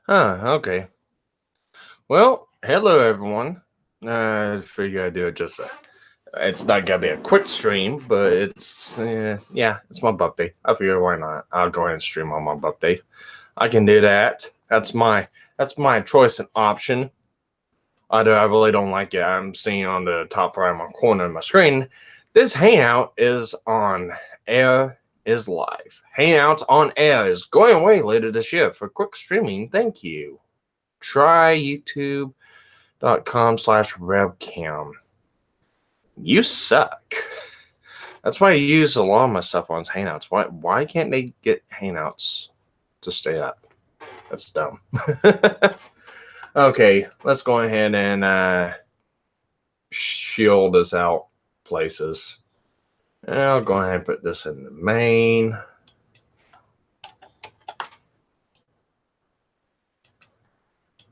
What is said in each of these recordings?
Okay. Well, hello everyone. I figure I'd do it just it's not gonna be a quick stream, but it's my birthday. I figure why not? I'll go ahead and stream on my birthday. I can do that. That's my choice and option. Although I really don't like it. I'm seeing on the top right of my corner of my screen. This hangout is on air is live. Hangouts on air is going away later this year for quick streaming. Thank you. Try youtube.com/webcam. You suck. That's why I use a lot of my stuff on Hangouts. Why can't they get Hangouts to stay up? That's dumb. Okay, let's go ahead and shield this out places. And I'll go ahead and put this in the main.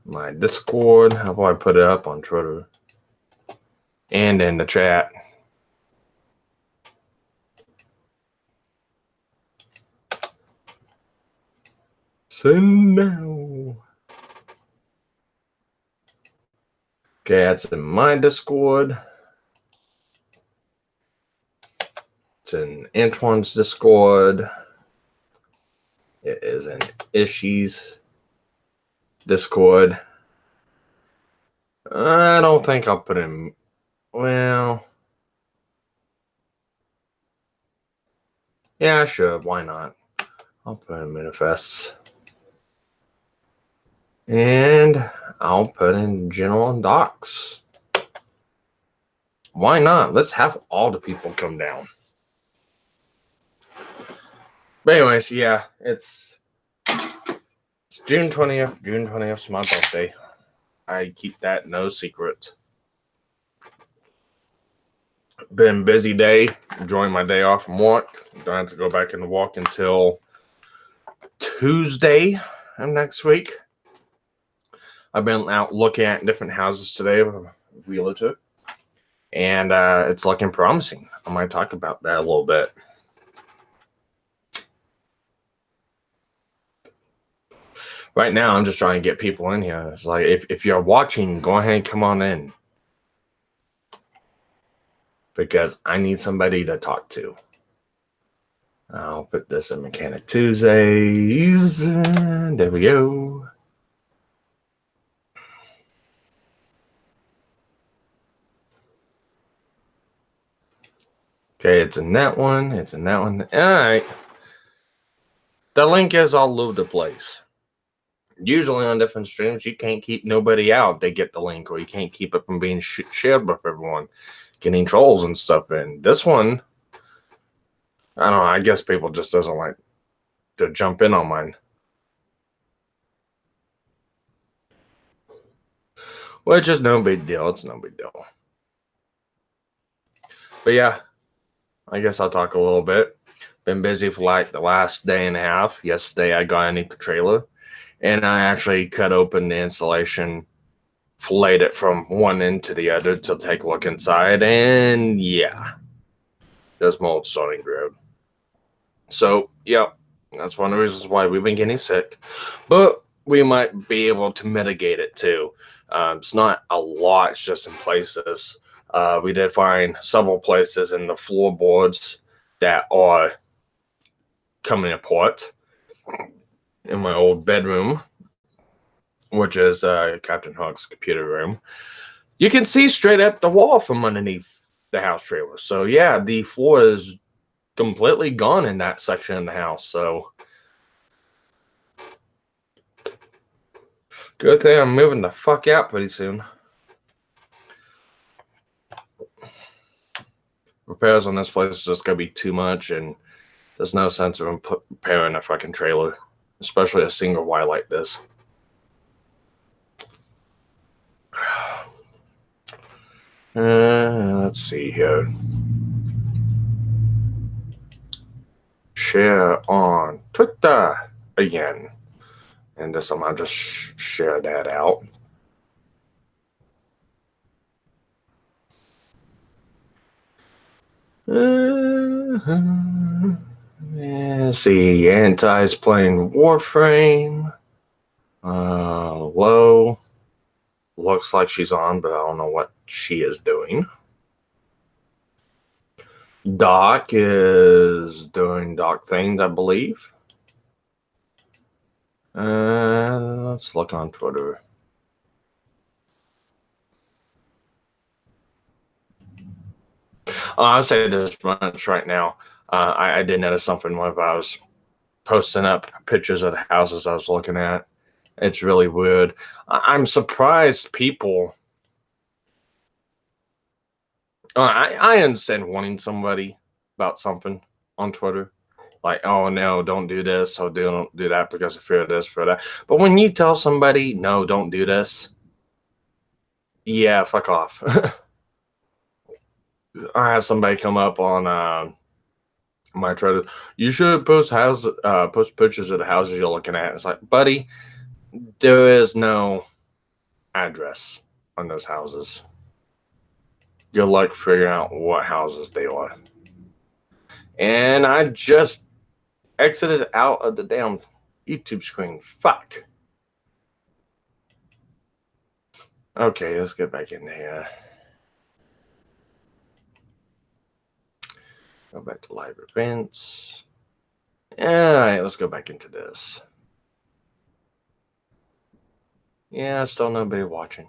My Discord. How about I put it up on Twitter? And in the chat. Send now. Okay, that's in my Discord. It's in Antoine's Discord. It is in Ishy's Discord. I don't think I'll put in. Well, yeah, sure. Why not? I'll put in manifests. And I'll put in general docs. Why not? Let's have all the people come down. But anyways, yeah, it's June 20th. June 20th is my birthday. I keep that no secret. Been busy day. Enjoying my day off from work. Don't have to go back into work until Tuesday of next week. I've been out looking at different houses today with a realtor. And it's looking promising. I might talk about that a little bit. Right now, I'm just trying to get people in here. It's like, if you're watching, go ahead and come on in. Because I need somebody to talk to. I'll put this in Mechanic Tuesdays. There we go. Okay, it's in that one. It's in that one. All right. The link is all over the place. Usually on different streams, you can't keep nobody out. They get the link, or you can't keep it from being shared with everyone, getting trolls and stuff in. This one, I don't know. I guess people just doesn't like to jump in on mine. Which is no big deal. It's no big deal. But yeah, I guess I'll talk a little bit. Been busy for like the last day and a half. Yesterday, I got underneath the trailer. And I actually cut open the insulation, filleted it from one end to the other to take a look inside, and yeah, there's mold starting to grow. So, yeah, that's one of the reasons why we've been getting sick. But we might be able to mitigate it too. It's not a lot, it's just in places. We did find several places in the floorboards that are coming apart. In my old bedroom, which is Captain Hook's computer room, you can see straight up the wall from underneath the house trailer. So yeah, the floor is completely gone in that section of the house. So good thing I'm moving the fuck out pretty soon. Repairs on this place is just gonna be too much, and there's no sense of repairing a fucking trailer, especially a single wide like this. Let's see here. Share on Twitter again. And this time I'll just share that out. Yeah, see, Anti's playing Warframe. below. Looks like she's on, but I don't know what she is doing. Doc is doing Doc things, I believe. Let's look on Twitter. I'll say this much right now. I did notice something when I was posting up pictures of the houses I was looking at. It's really weird. I'm surprised people. I understand wanting somebody about something on Twitter. Like, oh no, don't do this, or don't do that because of fear of this, fear of that. But when you tell somebody, no, don't do this, yeah, fuck off. I had somebody come up on my Twitter. You should post post pictures of the houses you're looking at. It's like, buddy, there is no address on those houses. Good luck figuring out what houses they are. And I just exited out of the damn YouTube screen. Fuck. Okay, let's get back in here. Go back to live events. All right, let's go back into this. Yeah, still nobody watching.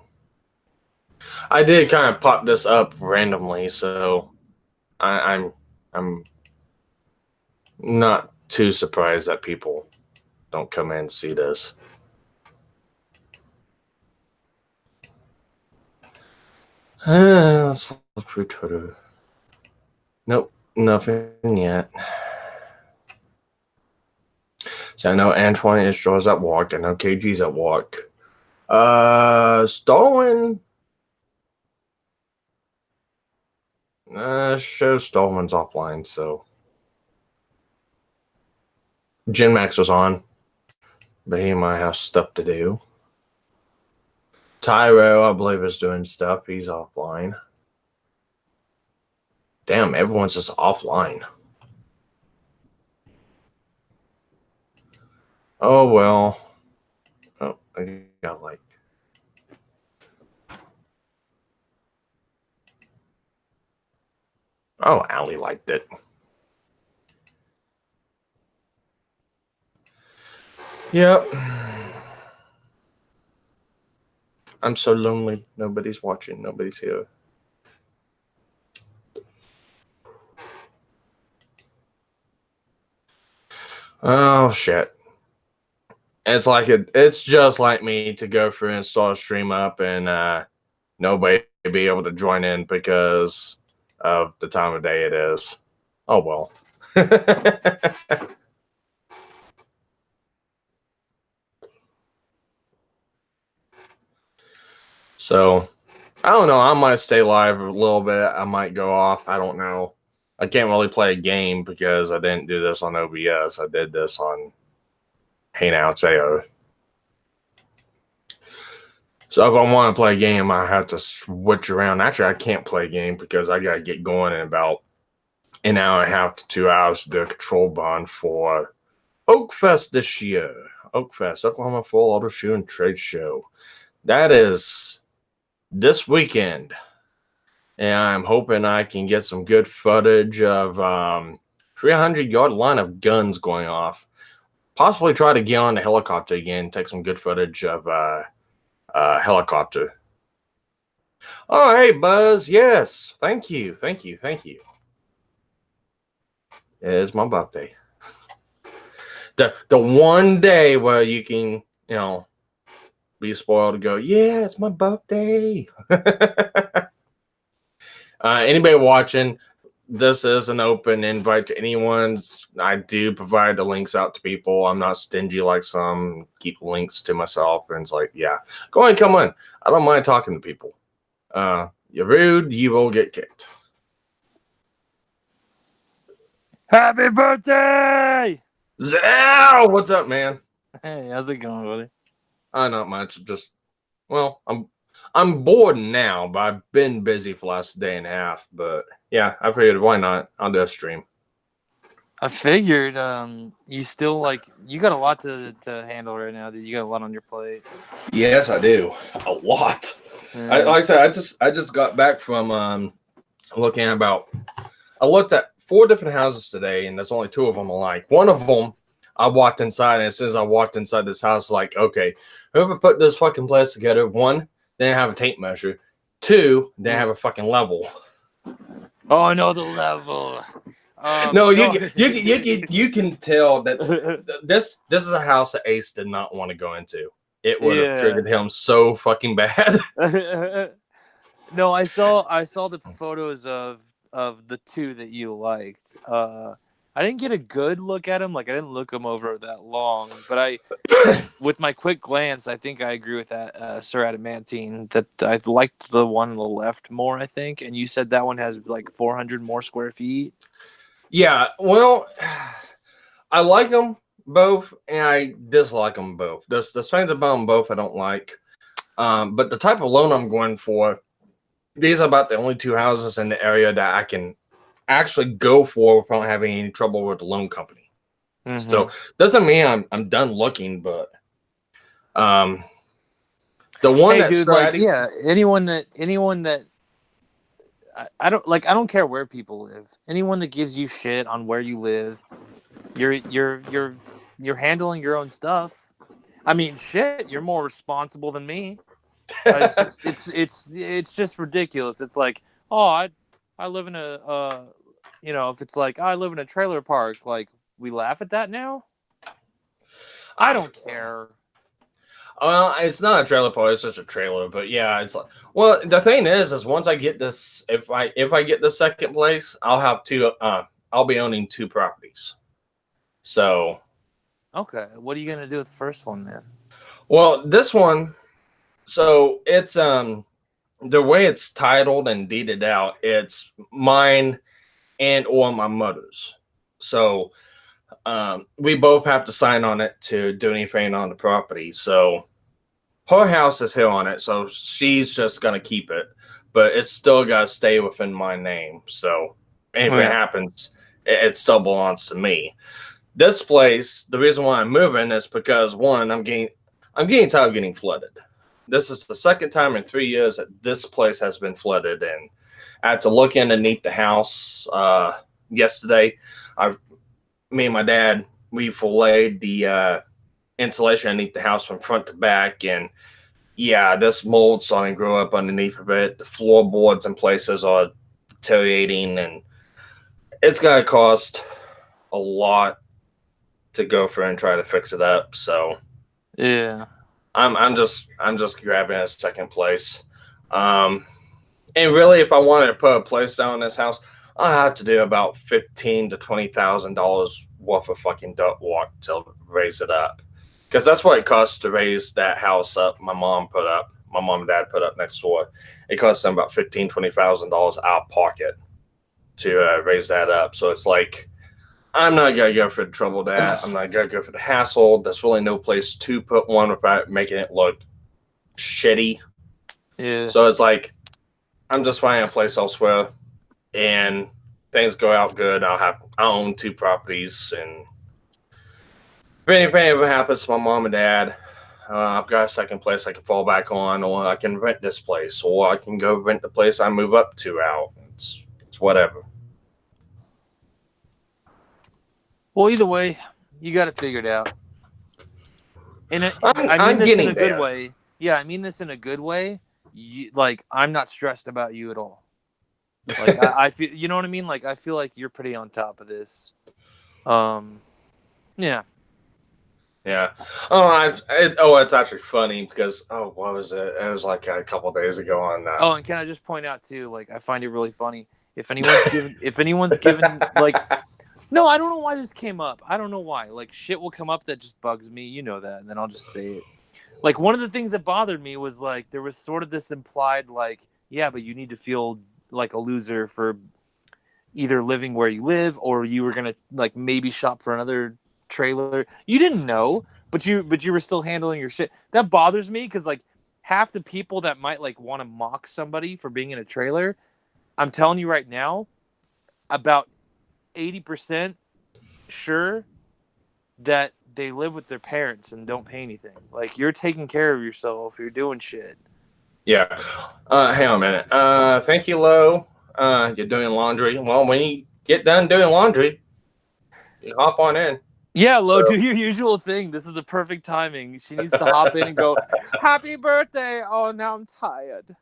I did kind of pop this up randomly, so I'm not too surprised that people don't come in and see this. Let's look through Twitter. Nope, nothing yet. So I know Antoine Istro's at walk. I know KG's at walk. Stolen. Show Stallman's offline, so Jin Max was on, but he might have stuff to do. Tyro, I believe, is doing stuff. He's offline. Damn, everyone's just offline. Oh well. Oh, I got like. Oh, Allie liked it. Yep. I'm so lonely. Nobody's watching. Nobody's here. Oh shit. It's like it's just like me to go through and start a stream up and nobody be able to join in because of the time of day it is. Oh well. So I don't know. I might stay live a little bit. I might go off. I don't know. I can't really play a game because I didn't do this on OBS. I did this on Hangouts AO. So if I want to play a game, I have to switch around. Actually, I can't play a game because I got to get going in about an hour and a half to 2 hours to do a control bond for Oakfest this year. Oakfest, Oklahoma Full Auto Shoe and Trade Show. That is this weekend. And I'm hoping I can get some good footage of 300-yard line of guns going off. Possibly try to get on the helicopter again, take some good footage of helicopter. Oh, hey, Buzz. Yes. Thank you. Thank you. Thank you. It is my birthday. The one day where you can, be spoiled to go, yeah, it's my birthday. Anybody watching, this is an open invite to anyone. I do provide the links out to people. I'm not stingy like some. Keep links to myself. And it's like, yeah, go ahead, come on. I don't mind talking to people. You're rude, you will get kicked. Happy birthday! Zow! What's up, man? Hey, how's it going, buddy? Not much. Just, well, I'm bored now, but I've been busy for the last day and a half. But yeah, I figured why not? I'll do a stream. I figured you still you got a lot to handle right now, dude. You got a lot on your plate. Yes, I do. A lot. Like Yeah. I said, I just got back from looking at about. I looked at 4 different houses today, and there's only 2 of them alike. One of them, I walked inside, and as soon as I walked inside this house, like, okay, whoever put this fucking place together, 1, they didn't have a tape measure. 2, they didn't have a fucking level. Oh, I know the level. No, No. you can tell that this is a house that Ace did not want to go into. It would have Yeah. triggered him so fucking bad. No, I saw the photos of the 2 that you liked. I didn't get a good look at them. Like I didn't look them over that long, but with my quick glance, I think I agree with that, Sir Adamantine, that I liked the one on the left more. I think, and you said that one has like 400 more square feet. Yeah, well, I like them both, and I dislike them both. There's things about them both I don't like. But the type of loan I'm going for, these are about the only 2 houses in the area that I can actually go for without having any trouble with the loan company. So doesn't mean I'm done looking, but um, the one Hey, that dude, like, started, yeah, anyone that I don't care where people live. Anyone that gives you shit on where you live, you're handling your own stuff. I mean, shit, you're more responsible than me. It's just ridiculous. It's like, oh, I live in if it's like, oh, I live in a trailer park, like we laugh at that now. I don't care. well, it's not a trailer park; it's just a trailer. But yeah, it's like, well, the thing is once I get this, if I get the second place, I'll have 2. I'll be owning 2 properties. So, Okay, what are you gonna do with the first one, then? well, this one, so it's the way it's titled and deeded out, it's mine and or my mother's. So we both have to sign on it to do anything on the property. So her house is here on it, so she's just gonna keep it, but it's still gotta stay within my name. So anything Yeah. happens, it still belongs to me. This place, the reason why I'm moving is because 1, I'm getting tired of getting flooded. This is the second time in 3 years that this place has been flooded, and I had to look underneath the house yesterday. I, me and my dad, we filleted the insulation underneath the house from front to back, and yeah, this mold starting to grow up underneath of it. The floorboards in places are deteriorating, and it's gonna cost a lot to go through and try to fix it up. So Yeah. I'm just grabbing a second place. Um, and really, if I wanted to put a place down in this house, I have to do about $15,000 to $20,000 worth of fucking dirt walk to raise it up, because that's what it costs to raise that house up. My mom and dad put up next door. It costs them about $20,000 out of pocket to raise that up. So it's like, I'm not gonna go for the trouble that I'm not gonna go for the hassle. There's really no place to put one without making it look shitty. Yeah. So it's like, I'm just finding a place elsewhere, and things go out good. I own 2 properties, and if anything ever happens to my mom and dad, I've got a second place I can fall back on, or I can rent this place, or I can go rent the place I move up to out. It's whatever. Well, either way, you got it figured out. And I'm I mean I'm this in getting a good there. way. Yeah, I mean this in a good way. Like, I'm not stressed about you at all. Like, I feel, you know what I mean? Like, I feel like you're pretty on top of this. Um, yeah. Yeah. It's actually funny because what was it? It was like a couple days ago on Oh, and can I just point out too? Like, I find it really funny if anyone's given like, no, I don't know why this came up. I don't know why. Like, shit will come up that just bugs me. You know that, and then I'll just say it. Like, one of the things that bothered me was like there was sort of this implied like, yeah, but you need to feel like a loser for either living where you live, or you were gonna like maybe shop for another trailer. You didn't know, but you were still handling your shit. That bothers me because like half the people that might like want to mock somebody for being in a trailer, I'm telling you right now, about 80% sure that they live with their parents and don't pay anything. Like, you're taking care of yourself. You're doing shit. Yeah. Hang on a minute. Thank you, Lo. You're doing laundry. Well, when you get done doing laundry, you hop on in. Yeah, So, Lo, do your usual thing. This is the perfect timing. She needs to hop in and go, "Happy birthday!" Oh, now I'm tired.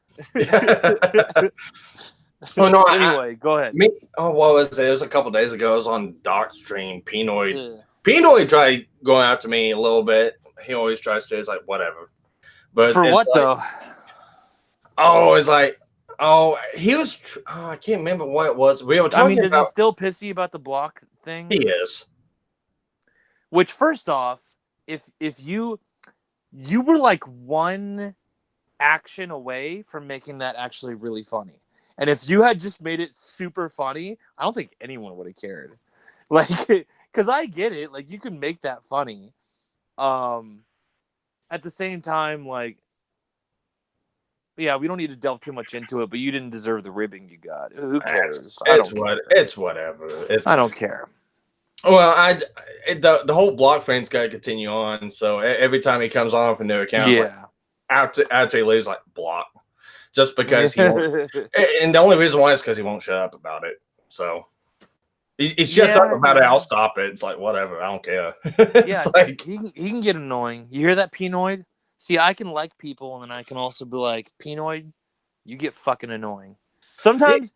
oh no, Anyway, go ahead. me. Oh, what was it? It was a couple days ago. I was on Doc's stream. Pinoid. Ugh. Pinoid tried going after me a little bit. He always tries to. It's like whatever. But For it's what like, though? oh, it's like, oh, he was. Oh, I can't remember what it was. We were I mean, talking does he about. still pissy about the block thing? He is. Which, first off, if you were like one action away from making that actually really funny, and if you had just made it super funny, I don't think anyone would have cared. Like, because I get it. Like, you can make that funny. At the same time, like, yeah, we don't need to delve too much into it, but you didn't deserve the ribbing you got. Who cares? I don't care. It's whatever. I don't care. Well, the whole block thing's got to continue on. So every time he comes on with a new account, it's like Yeah. after he leaves, like block, just because he won't. And the only reason why is because he won't shut up about it. So he shuts up about it. I'll stop it. It's like whatever. I don't care. Yeah, It's like he can get annoying. You hear that, Pinoid? See, I can like people, and then I can also be like, Pinoid, you get fucking annoying. Sometimes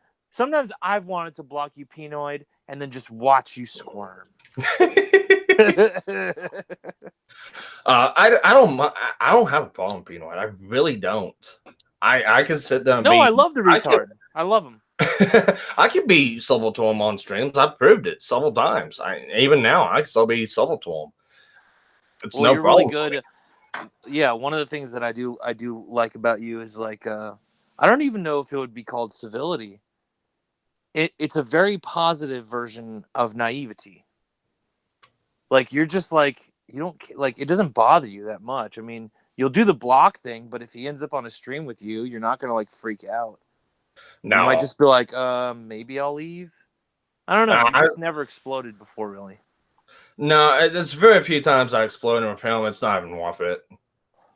I've wanted to block you, Pinoid, and then just watch you squirm. I don't have a problem with Pinoid. I really don't. I can sit down. No, I love the retard. I love him. I could be civil to him on streams. I've proved it several times. Even now I can still be civil to him. It's no you're problem. really good. Yeah, one of the things that I do like about you is like I don't even know if it would be called civility. It's a very positive version of naivety. Like, you're just like, you don't like, it doesn't bother you that much. I mean, you'll do the block thing, but if he ends up on a stream with you, you're not gonna like freak out. No, you might just be like, maybe I'll leave. I don't know. You just never exploded before, really. No, there's very few times I explode with him. It's not even worth it.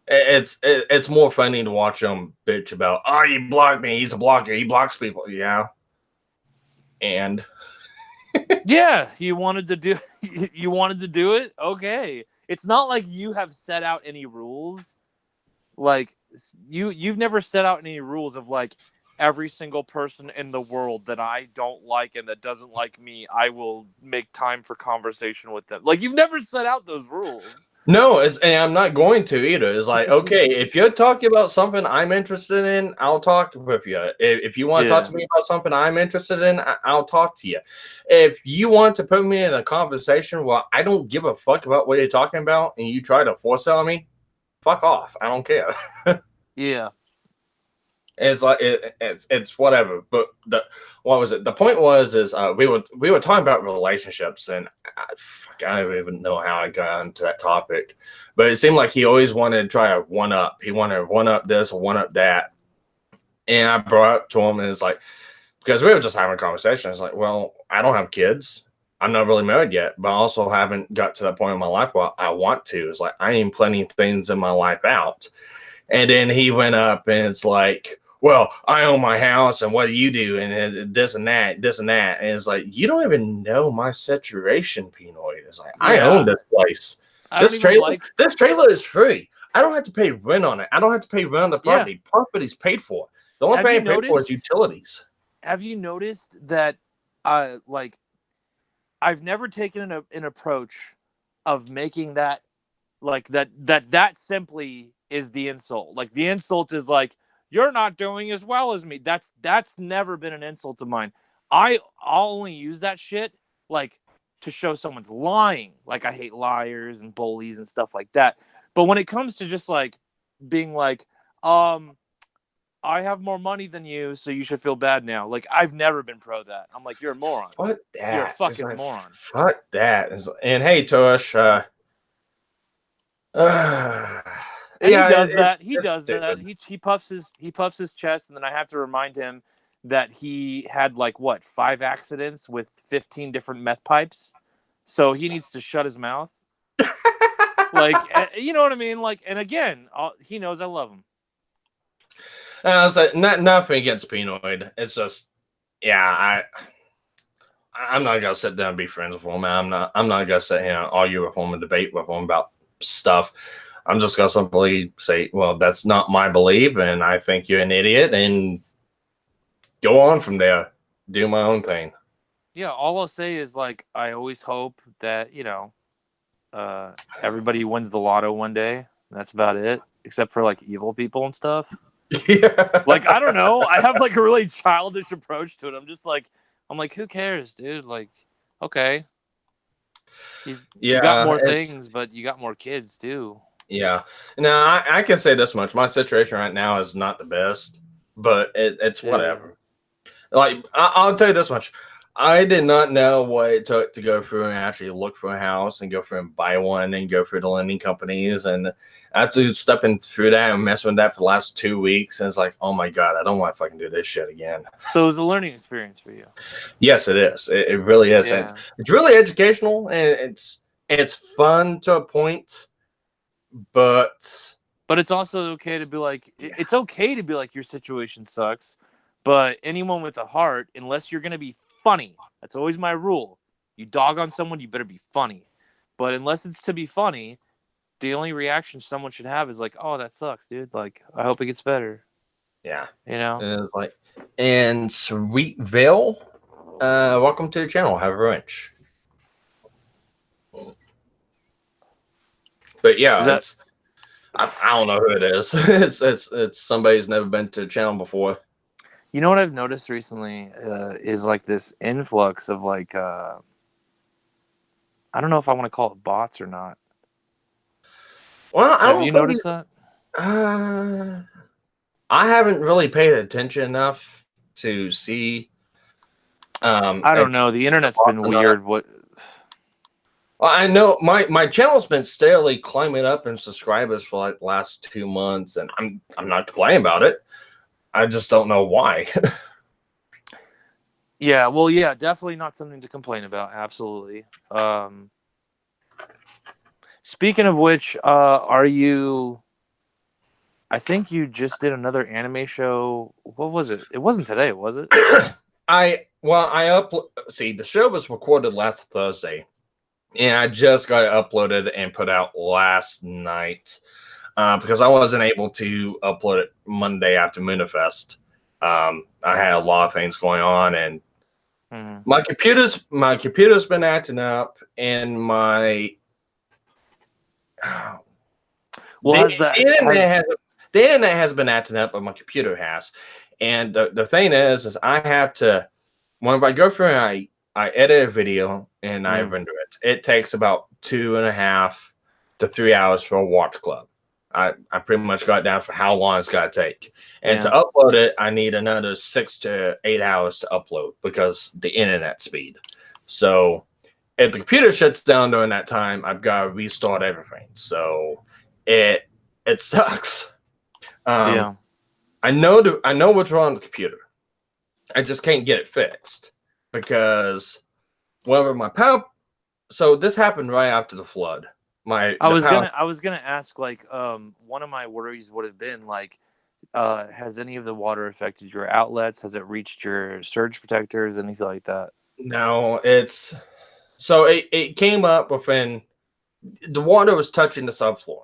It's more funny to watch him bitch about, oh, you blocked me. He's a blocker. He blocks people. Yeah. And yeah, you wanted to do it. Okay. It's not like you have set out any rules. Like, you've never set out any rules of like, every single person in the world that I don't like and that doesn't like me, I will make time for conversation with them. Like, you've never set out those rules. no, and I'm not going to either. It's like, okay, if you're talking about something I'm interested in, I'll talk with you. If you want to talk to me about something I'm interested in, I'll talk to you. If you want to put me in a conversation where I don't give a fuck about what you're talking about and you try to force it on me, fuck off. I don't care. Yeah. It's like it's whatever. But what was it? The point was we were talking about relationships, and I don't even know how I got into that topic. But it seemed like he always wanted to try a one up. He wanted to one up this or one up that. And I brought up to him, and it's like, because we were just having a conversation. It's like, well, I don't have kids. I'm not really married yet, but I also haven't got to that point in my life where I want to. It's like I am plenty of things in my life out. And then he went up, and it's like, well, I own my house, and what do you do? And this and that. And it's like, you don't even know my situation, Pinoid. It's like, I own this place. This trailer is free. I don't have to pay rent on it. I don't have to pay rent on the property. Yeah. Property's paid for. The only thing I pay for is utilities. Have you noticed that, like, I've never taken an approach of making that, like, that simply is the insult. Like, the insult is like, you're not doing as well as me. That's never been an insult of mine. I'll only use that shit like to show someone's lying. Like, I hate liars and bullies and stuff like that. But when it comes to just like being like, I have more money than you, so you should feel bad now. Like, I've never been pro that. I'm like, you're a moron. Fuck that. You're a fucking moron. Fuck that. And hey, Tosh, and yeah, he does that. He does that. He puffs his chest, and then I have to remind him that he had like 5 accidents with 15 different meth pipes. so he needs to shut his mouth. Like, you know what I mean? Like, and again, he knows I love him. I was like, nothing against Pinoid. It's just, yeah, I'm not gonna sit down and be friends with him. I'm not gonna sit here and argue with him and debate with him about stuff. I'm just gonna simply say, well, that's not my belief, and I think you're an idiot, and go on from there. Do my own thing. Yeah, all I'll say is like I always hope that everybody wins the lotto one day. That's about it, except for like evil people and stuff. Yeah. Like, I don't know. I have like a really childish approach to it. I'm like, who cares, dude? Like, okay, you got more things, but you got more kids too. Yeah. Now I can say this much: my situation right now is not the best, but it's whatever. Like I'll tell you this much: I did not know what it took to go through and actually look for a house and go through and buy one and go through the lending companies, and after stepping through that and messing with that for the last 2 weeks, and it's like, oh my god, I don't want to fucking do this shit again. So it was a learning experience for you. Yes, it is. It really is. Yeah. It's really educational, and it's fun to a point, but it's also okay to be like, it's okay to be like, your situation sucks, but anyone with a heart, unless you're gonna be funny, that's always my rule. You dog on someone, you better be funny. But unless it's to be funny, the only reaction someone should have is like, oh, that sucks, dude. Like, I hope it gets better. yeah, you know. and it's like, and Sweetville, welcome to the channel. Have a wrench. But yeah, I don't know who it is. it's somebody's never been to the channel before. You know what I've noticed recently is like this influx of like I don't know if I want to call it bots or not. Well, have you noticed that? I haven't really paid attention enough to see. I don't know. The internet's been weird. What? Well, I know my channel's been steadily climbing up in subscribers for like the last 2 months, and I'm not complaining about it. I just don't know why. Yeah, well, yeah, definitely not something to complain about. Absolutely. Speaking of which, are you? I think you just did another anime show. What was it? It wasn't today, was it? See, the show was recorded last Thursday, and I just got it uploaded and put out last night because I wasn't able to upload it Monday after Moonfest. I had a lot of things going on, and my computer's been acting up, and my the internet has been acting up, but my computer has. And the thing is I have to, when I go through and I edit a video and I render it, it takes about 2.5 to 3 hours for a watch club. I pretty much got down for how long it's got to take. And to upload it, I need another 6 to 8 hours to upload because the internet speed. So if the computer shuts down during that time, I've got to restart everything. So it sucks. I know what's wrong with the computer. I just can't get it fixed because whenever my power. So this happened right after the flood. I was gonna ask, like, one of my worries would have been like, has any of the water affected your outlets? Has it reached your surge protectors? Anything like that? No, it came up within the water was touching the subflooring.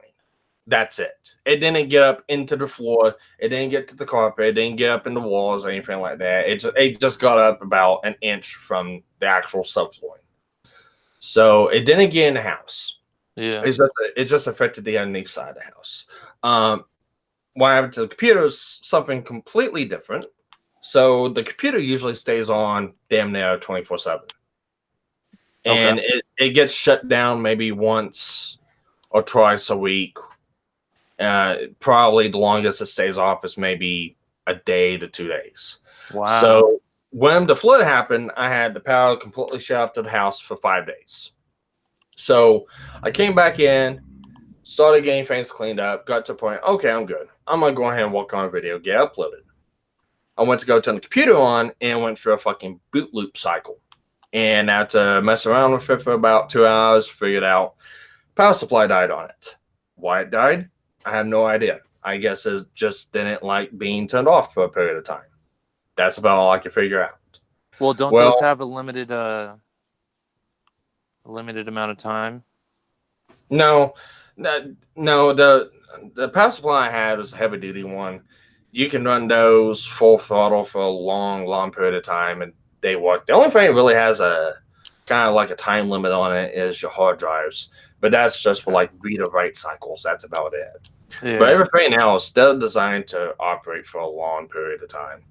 That's it. It didn't get up into the floor. It didn't get to the carpet. It didn't get up in the walls or anything like that. It just got up about an inch from the actual subflooring. So it didn't get in the house. Yeah. It just affected the underneath side of the house. What happened to the computer is something completely different. So the computer usually stays on damn near 24/7. And it gets shut down maybe once or twice a week. Probably the longest it stays off is maybe a day to 2 days. Wow. So when the flood happened, I had the power completely shut off to the house for 5 days. So I came back in, started getting things cleaned up, got to a point, okay, I'm good. I'm going to go ahead and work on a video, get uploaded. I went to go turn the computer on and went through a fucking boot loop cycle. And after messing around with it for about 2 hours, figured out power supply died on it. Why it died, I have no idea. I guess it just didn't like being turned off for a period of time. That's about all I can figure out. Well, don't those have a limited amount of time? No, no, the power supply I had was a heavy duty one. You can run those full throttle for a long, long period of time, and they work. The only thing that really has a kind of like a time limit on it is your hard drives, but that's just for like read or write cycles. That's about it. Yeah. But everything else, they're designed to operate for a long period of time.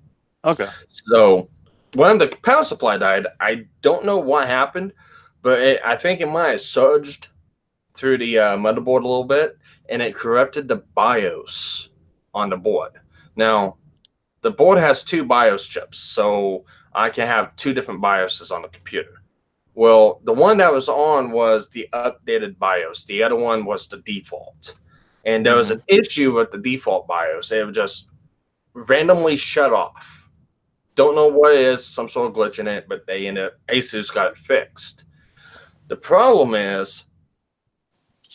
Okay. So when the power supply died, I don't know what happened, but I think it might have surged through the motherboard a little bit, and it corrupted the BIOS on the board. Now, the board has 2 BIOS chips, so I can have 2 different BIOSes on the computer. Well, the one that was on was the updated BIOS. The other one was the default. And there was an issue with the default BIOS. It would just randomly shut off. Don't know what it is, some sort of glitch in it, but Asus got it fixed. The problem is,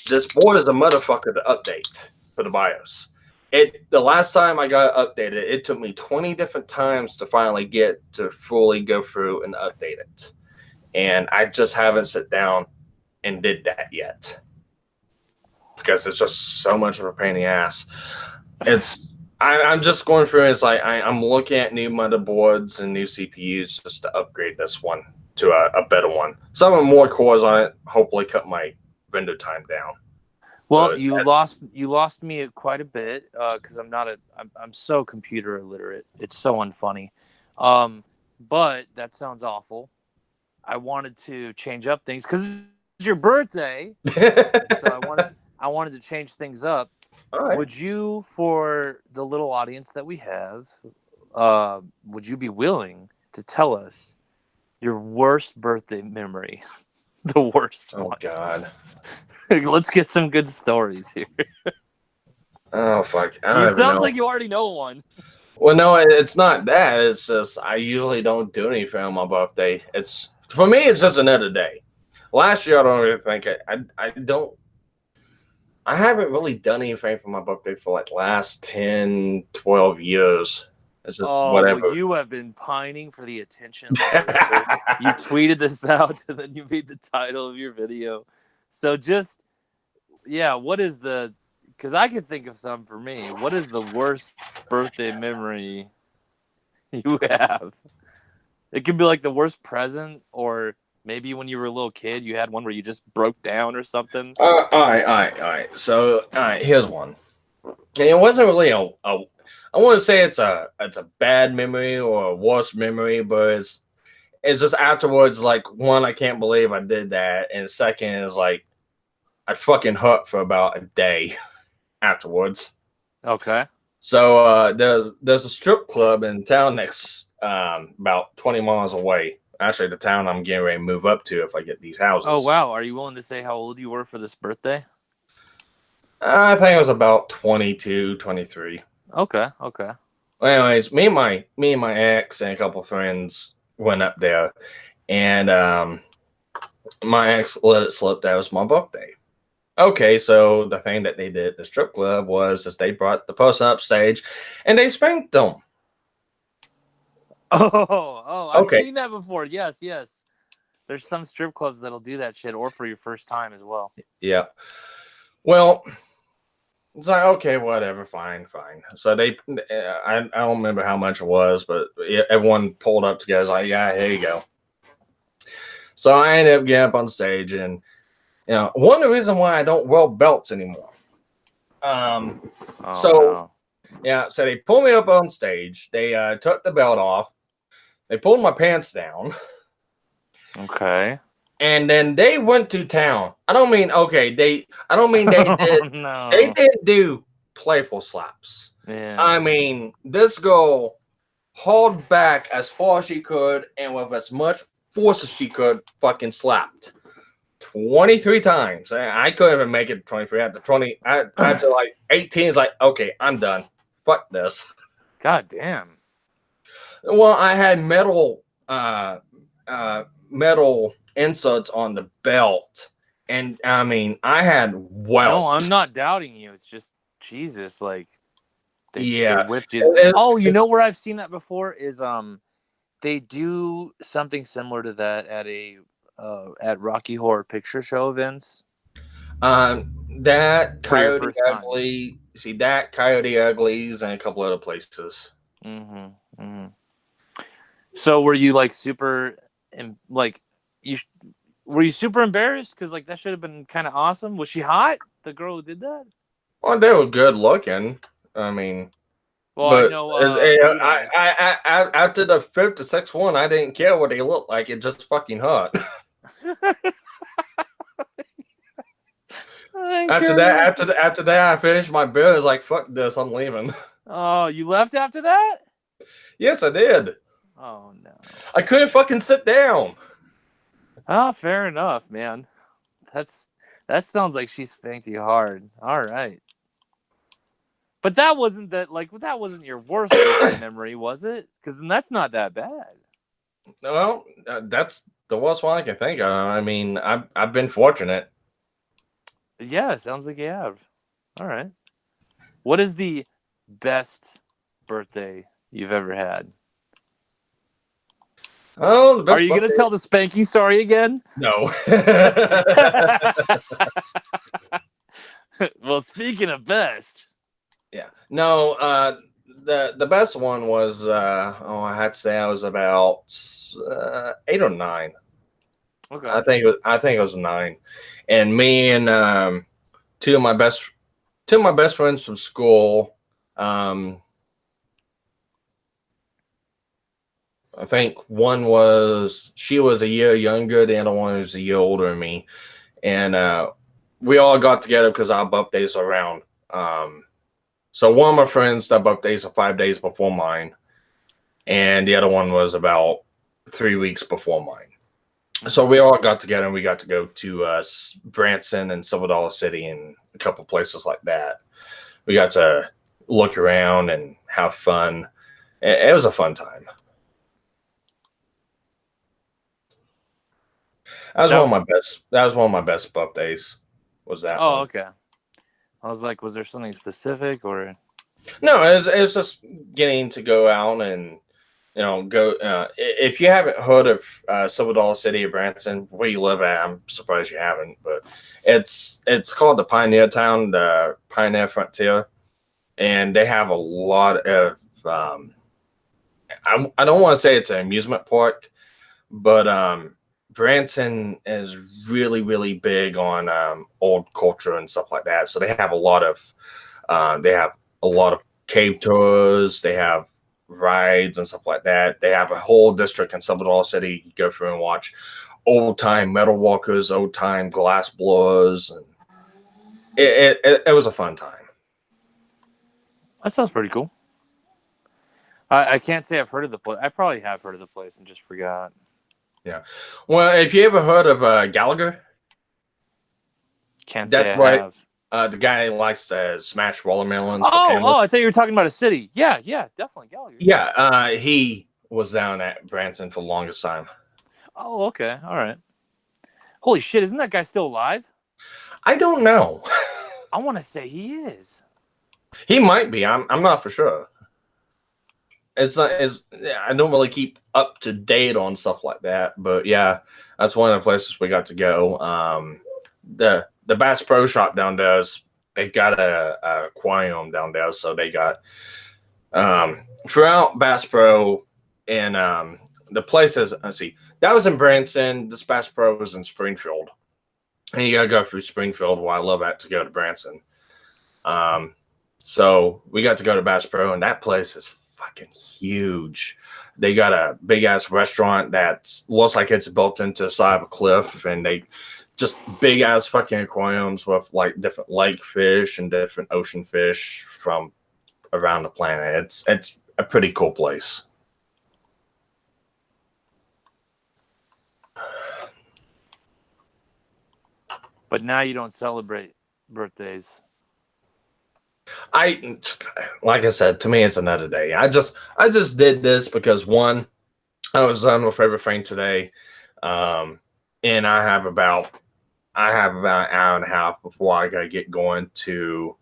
this board is a motherfucker to update for the BIOS. The last time I got it updated, it took me 20 different times to finally get to fully go through and update it. And I just haven't sat down and did that yet. Because it's just so much of a pain in the ass. I'm just going through, it's like I'm looking at new motherboards and new CPUs just to upgrade this one to a better one. Some of more cores on it, hopefully cut my render time down. Well, but you lost me quite a bit because I'm so computer illiterate. It's so unfunny. But that sounds awful. I wanted to change up things because it's your birthday, so I wanted to change things up. Right. Would you, for the little audience that we have, would you be willing to tell us your worst birthday memory? The worst one. Oh, God. Let's get some good stories here. Oh, fuck. It sounds like you already know one. Well, no, it's not that. It's just I usually don't do anything on my birthday. For me, it's just another day. Last year, I don't really think I haven't really done anything for my birthday for like last 10, 12 years. It's just whatever. Well, you have been pining for the attention. You tweeted this out, and then you made the title of your video. So what is because I can think of some for me. What is the worst birthday memory you have? It could be like the worst present, or maybe when you were a little kid, you had one where you just broke down or something. All right. So, here's one. And it wasn't really I want to say it's a bad memory or a worst memory, but it's just afterwards, like, one, I can't believe I did that, and second is like I fucking hurt for about a day afterwards. Okay. So there's a strip club in town next about 20 miles away. Actually, the town I'm getting ready to move up to if I get these houses. Oh, wow. Are you willing to say how old you were for this birthday? I think it was about 22, 23. Okay. Well, anyways, me and my ex and a couple of friends went up there, and my ex let it slip that it was my birthday. Okay, so the thing that they did at the strip club was they brought the person up stage, and they spanked them. I've seen that before. Yes. There's some strip clubs that'll do that shit, or for your first time as well. Yeah. Well, it's like, okay, whatever, fine. So I don't remember how much it was, but everyone pulled up together. Like, yeah, here you go. So I ended up getting up on stage, and one of the reasons why I don't wear belts anymore. So they pulled me up on stage. They took the belt off. They pulled my pants down. Okay. And then they went to town. I don't mean they did. No. They didn't do playful slaps. Yeah. I mean, this girl hauled back as far as she could and with as much force as she could, fucking slapped 23 times. I couldn't even make it 23. After 20, after like 18, it's like, okay, I'm done. Fuck this. God damn. Well, I had metal metal inserts on the belt. And I mean, I had welts. No, I'm not doubting you. It's just Jesus, like they Yeah. whipped you. Oh, you know where I've seen that before is they do something similar to that at a at Rocky Horror Picture Show events. That For your Coyote first time. Ugly, see that Coyote Uglies and a couple other places. Mm-hmm. Mm-hmm. So were you like super, like you were you super embarrassed because like that should have been kind of awesome? Was she hot? The girl who did that? Well, they were good looking. I mean, Well, I but know. after the fifth to sixth one, I didn't care what they looked like. It just fucking hurt. After that, I finished my beer. I was like, "Fuck this, I'm leaving." Oh, you left after that? Yes, I did. Oh no. I couldn't fucking sit down. Oh, fair enough, man. That sounds like she spanked you hard. All right. But that wasn't your worst birthday memory, was it? Because then that's not that bad. Well, that's the worst one I can think of. I mean, I've been fortunate. Yeah, sounds like you have. All right. What is the best birthday you've ever had? Oh, the best Are you going to tell the spanking story again? No. Well, speaking of best. Yeah. No, the best one was I had to say I was about 8 or 9. Okay. I think it was 9. And me and two of my best friends from school, I think she was a year younger, the other one was a year older than me. And we all got together because our birthdays are around. So one of my friends, their birthdays are 5 days before mine, and the other one was about 3 weeks before mine. So we all got together and we got to go to Branson and Silver Dollar City and a couple places like that. We got to look around and have fun. It was a fun time. That was one of my best. That was one of my best birthdays. Was that? Oh, one. okay. I was like, was there something specific or? No, it was just getting to go out and go. If you haven't heard of Silver Dollar City of Branson, where you live at, I'm surprised you haven't. But it's called the Pioneer Town, the Pioneer Frontier, and they have a lot of. I don't want to say it's an amusement park, but Branson is really, really big on old culture and stuff like that. So they have a lot of cave tours. They have rides and stuff like that. They have a whole district in Salvador City you go through and watch old time metal walkers, old time glass blowers, and it was a fun time. That sounds pretty cool. I can't say I've heard of the place. I probably have heard of the place and just forgot. Yeah. Well, if you ever heard of Gallagher, can't that's say I right. have. The guy who likes to smash watermelons. Oh, I thought you were talking about a city. Yeah, definitely Gallagher. Yeah, he was down at Branson for the longest time. Oh, okay, all right. Holy shit, isn't that guy still alive? I don't know. I want to say he is. He might be. I'm not for sure. It's not. I don't really keep up to date on stuff like that, but yeah, that's one of the places we got to go. The Bass Pro Shop down there, they got a aquarium down there, so they got throughout Bass Pro and the places. Let's see, that was in Branson. This Bass Pro was in Springfield, and you gotta go through Springfield. Where I love that to go to Branson. So we got to go to Bass Pro, and that place is fucking huge. They got a big ass restaurant that looks like it's built into the side of a cliff, and they just big ass fucking aquariums with like different lake fish and different ocean fish from around the planet. It's a pretty cool place. But now you don't celebrate birthdays. Like I said, to me it's another day. I just did this because one, I was on with everything today. And I have about an hour and a half before I gotta get going to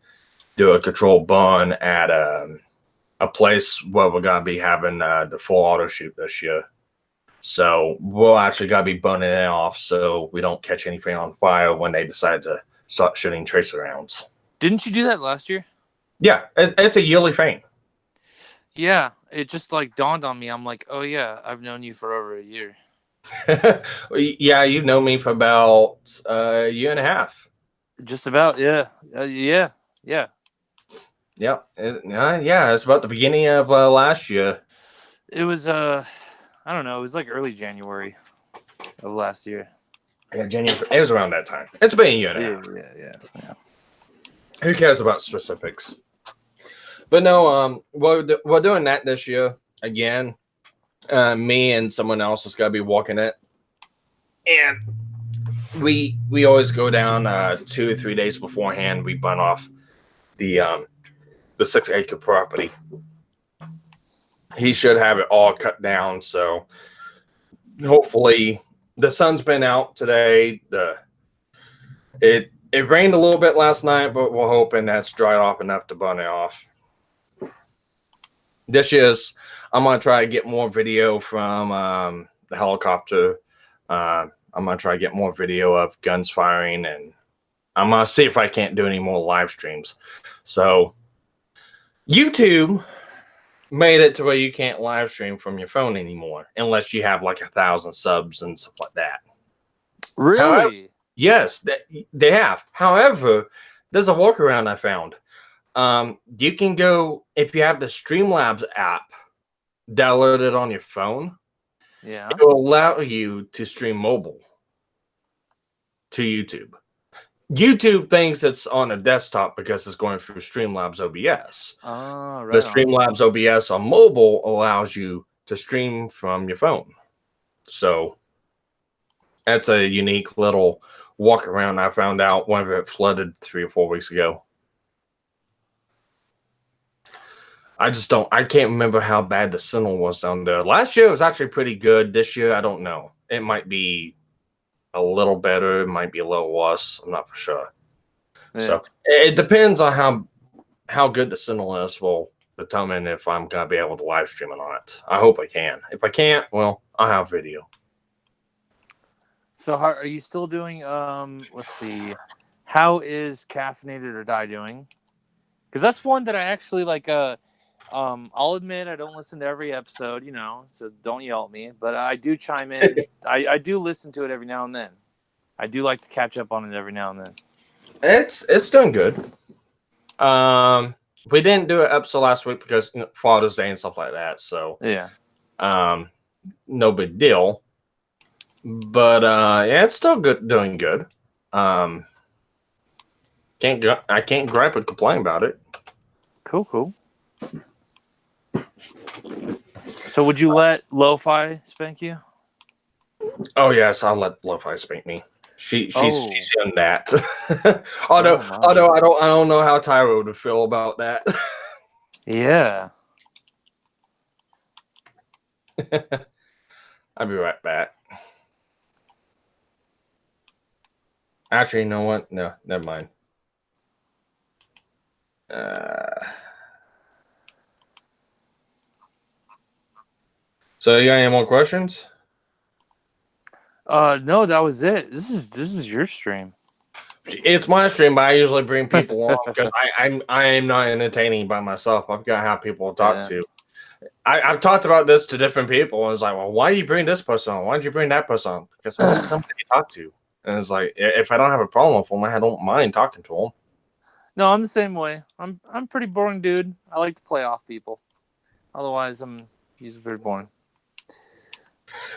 do a controlled burn at a place where we're gonna be having the full auto shoot this year. So we'll actually gotta be burning it off so we don't catch anything on fire when they decide to start shooting tracer rounds. Didn't you do that last year? Yeah, it's a yearly thing. Yeah, it just like dawned on me. I'm like, oh yeah, I've known you for over a year. Yeah, you've known me for about a year and a half. Just about, yeah, yeah. Yeah, yeah. It's about the beginning of last year. It was I don't know. It was like early January of last year. Yeah, January. It was around that time. It's been a year and a half. Yeah. Who cares about specifics? But no, we're doing that this year again. Me and someone else is gonna be walking it, and we always go down 2 or 3 days beforehand. We burn off the 6 acre property. He should have it all cut down, so hopefully the sun's been out today. It rained a little bit last night, but we're hoping that's dried off enough to burn it off. This year's I'm gonna try to get more video from the helicopter. I'm gonna try to get more video of guns firing, and I'm gonna see if I can't do any more live streams. So YouTube made it to where you can't live stream from your phone anymore unless you have like 1,000 subs and stuff like that. Really? However, yes, they have. However, there's a workaround I found. You can go, if you have the Streamlabs app downloaded on your phone, Yeah. it will allow you to stream mobile to YouTube. YouTube thinks it's on a desktop because it's going through Streamlabs OBS. Oh, right. The Streamlabs OBS on mobile allows you to stream from your phone. So that's a unique little walk around I found out when it flooded 3 or 4 weeks ago. I can't remember how bad the signal was down there. Last year it was actually pretty good. This year, I don't know. It might be a little better. It might be a little worse. I'm not for sure. Yeah. So it depends on how good the signal is will determine if I'm going to be able to live stream or not. I hope I can. If I can't, well, I'll have video. So are you still doing, let's see, how is Caffeinated or Die doing? Because that's one that I actually like, I'll admit I don't listen to every episode, so don't yell at me. But I do chime in. I do listen to it every now and then. I do like to catch up on it every now and then. It's doing good. We didn't do an episode last week because Father's Day and stuff like that. So yeah, no big deal. But yeah, it's still good, doing good. I can't gripe and complain about it. Cool. So would you let Lo-Fi spank you? Oh yes, I'll let Lo-Fi spank me. She's done that. although I don't know how Tyro would feel about that. Yeah. I'll be right back. Actually, you know what? No, never mind. So you got any more questions? No, that was it. This is your stream. It's my stream, but I usually bring people on because I am not entertaining by myself. I've got to have people to talk to. I've talked about this to different people, and it's like, well, why do you bring this person on? Why did you bring that person on? Because I need somebody to talk to. And it's like, if I don't have a problem with them, I don't mind talking to them. No, I'm the same way. I'm pretty boring dude. I like to play off people. Otherwise, I'm usually very boring.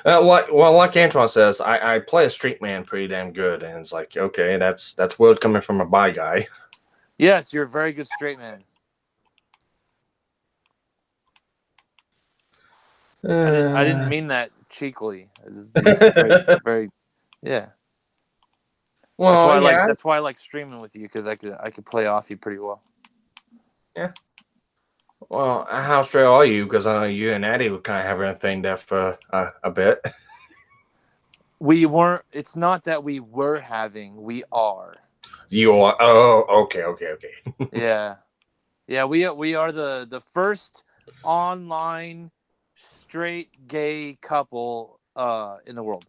Like Antoine says, I play a street man pretty damn good, and it's like, okay, that's word coming from a bi guy. Yes, you're a very good straight man. I didn't mean that cheekily. It's very, yeah. Well, that's why I like streaming with you, because I could play off you pretty well. Yeah. Well, how straight are you? Because I know you and Addie would kind of have a thing there for a bit. We weren't. It's not that we were having. We are. You are. Oh, okay. Yeah. Yeah. We are the first online straight gay couple in the world.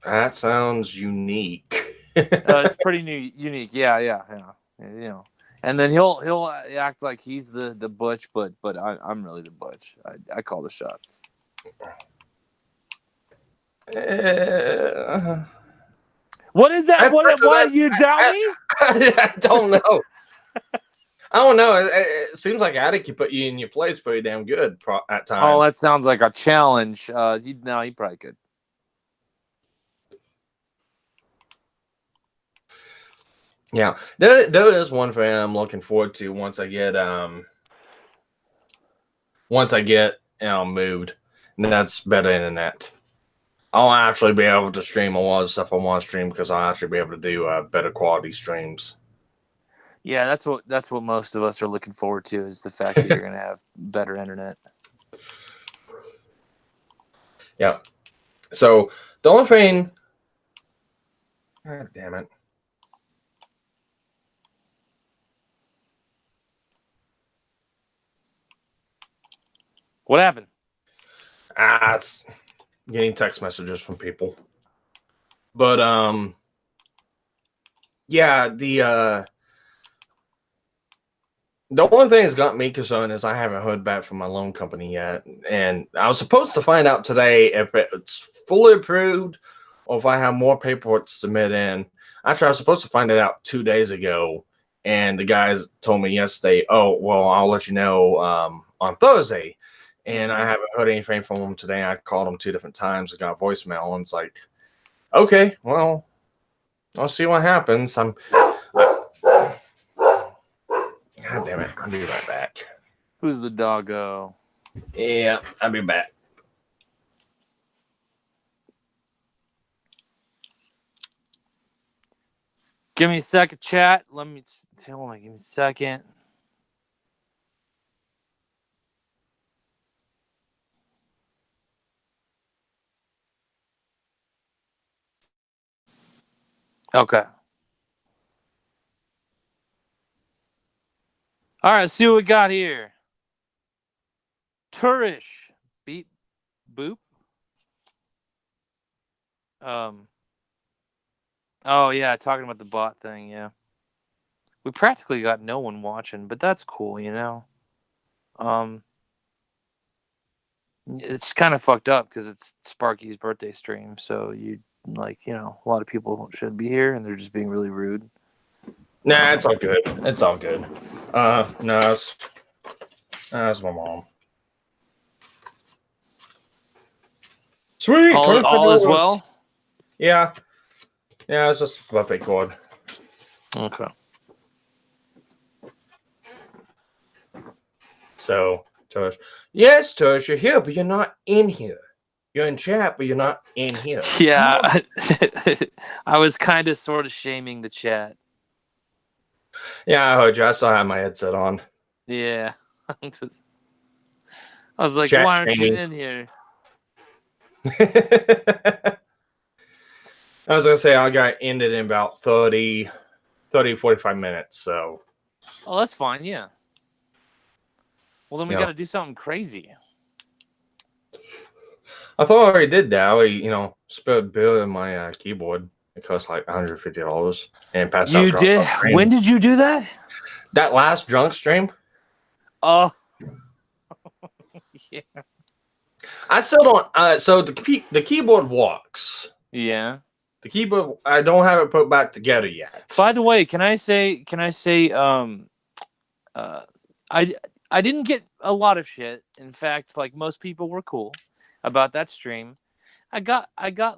That sounds unique. It's pretty unique. Yeah. You know. And then he'll act like he's the butch, but I'm really the butch. I call the shots. Uh, What is that? that's What you doubt me? I don't know. I don't know. It seems like Attic can put you in your place pretty damn good at Oh, times. that sounds like a challenge. No, he probably could. Yeah, there is one thing I'm looking forward to once I get moved, and that's better internet. I'll actually be able to stream a lot of stuff I want to stream because I'll actually be able to do better quality streams. Yeah, that's what most of us are looking forward to is the fact that you're gonna have better internet. Yeah. So the only thing, God damn it. What happened? It's getting text messages from people. But yeah, the only thing that's got me concerned is I haven't heard back from my loan company yet, and I was supposed to find out today if it's fully approved or if I have more paperwork to submit in. Actually, I was supposed to find it out 2 days ago, and the guys told me yesterday, "Oh, well, I'll let you know on Thursday." And I haven't heard anything from them today. I called them 2 different times and got a voicemail, and it's like, okay, well, I'll see what happens. God damn it, I'll be right back. Who's the doggo? Yeah, I'll be back. Give me a second, chat. Hold on, give me a second. Okay. All right, let's see what we got here. Turish. Beep. Boop. Oh, yeah, talking about the bot thing, yeah. We practically got no one watching, but that's cool, you know? It's kind of fucked up because it's Sparky's birthday stream, so a lot of people should be here, and they're just being really rude. Nah, it's all good. It's all good. No, that's my mom. Sweet. All is well. Yeah, it's just a birthday cord. Okay. So, Tush, yes, Tush, you're here, but you're not in here. You're in chat, but you're not in here. Yeah, I was kind of sort of shaming the chat. Yeah, I heard you. I still have my headset on. Yeah. I was like, Chat why aren't shaming. you in here? I was going to say, I got ended in about 30, 45 minutes, so. Oh, that's fine, yeah. Well, then we got to do something crazy. I thought I already did that. I, spent a bill in my keyboard. It cost like $150 and passed out. You did? When did you do that? That last drunk stream. Oh, yeah. I still don't. So the keyboard works. Yeah. The keyboard, I don't have it put back together yet. By the way, can I say? I didn't get a lot of shit. In fact, like most people were cool about that stream. I got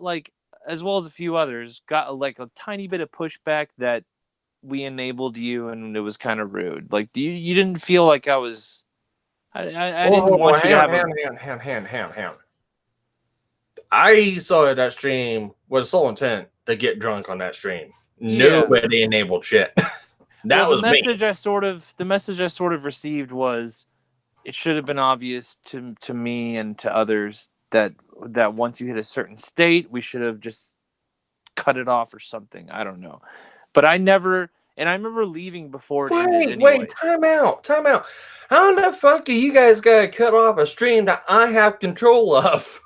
like, as well as a few others, got like a tiny bit of pushback that we enabled you and it was kind of rude. Like, you didn't feel like I was. I didn't want you to have hand. I saw that stream with sole intent to get drunk on that stream. Yeah. Nobody enabled shit. The message I sort of received was, it should have been obvious to me and to others that that once you hit a certain state, we should have just cut it off or something. I don't know. But I never, and I remember leaving before it ended anyway. Time out. How the fuck do you guys gotta cut off a stream that I have control of?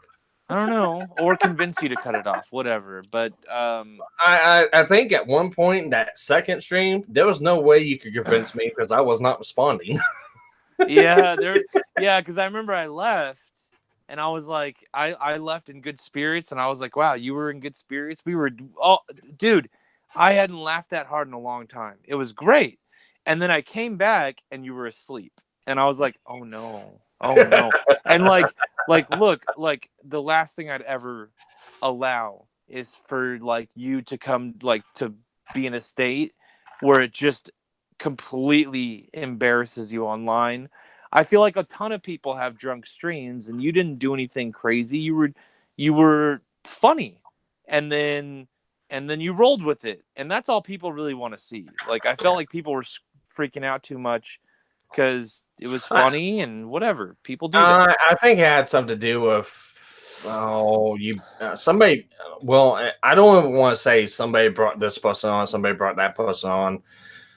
I don't know, or convince you to cut it off, whatever. But I think at one point in that second stream, there was no way you could convince me because I was not responding. yeah, because I remember I left and I was like, I left in good spirits, and I was like, wow, you were in good spirits. We were, oh, dude, I hadn't laughed that hard in a long time. It was great. And then I came back and you were asleep, and I was like, oh no, and look, like the last thing I'd ever allow is for like you to come like to be in a state where it just completely embarrasses you online. I feel like a ton of people have drunk streams and you didn't do anything crazy. You were funny, and then you rolled with it, and that's all people really want to see. Like I felt like people were freaking out too much because it was funny and whatever. People do that. I think it had something to do with somebody. Well, I don't even want to say somebody brought this person on, somebody brought that person on,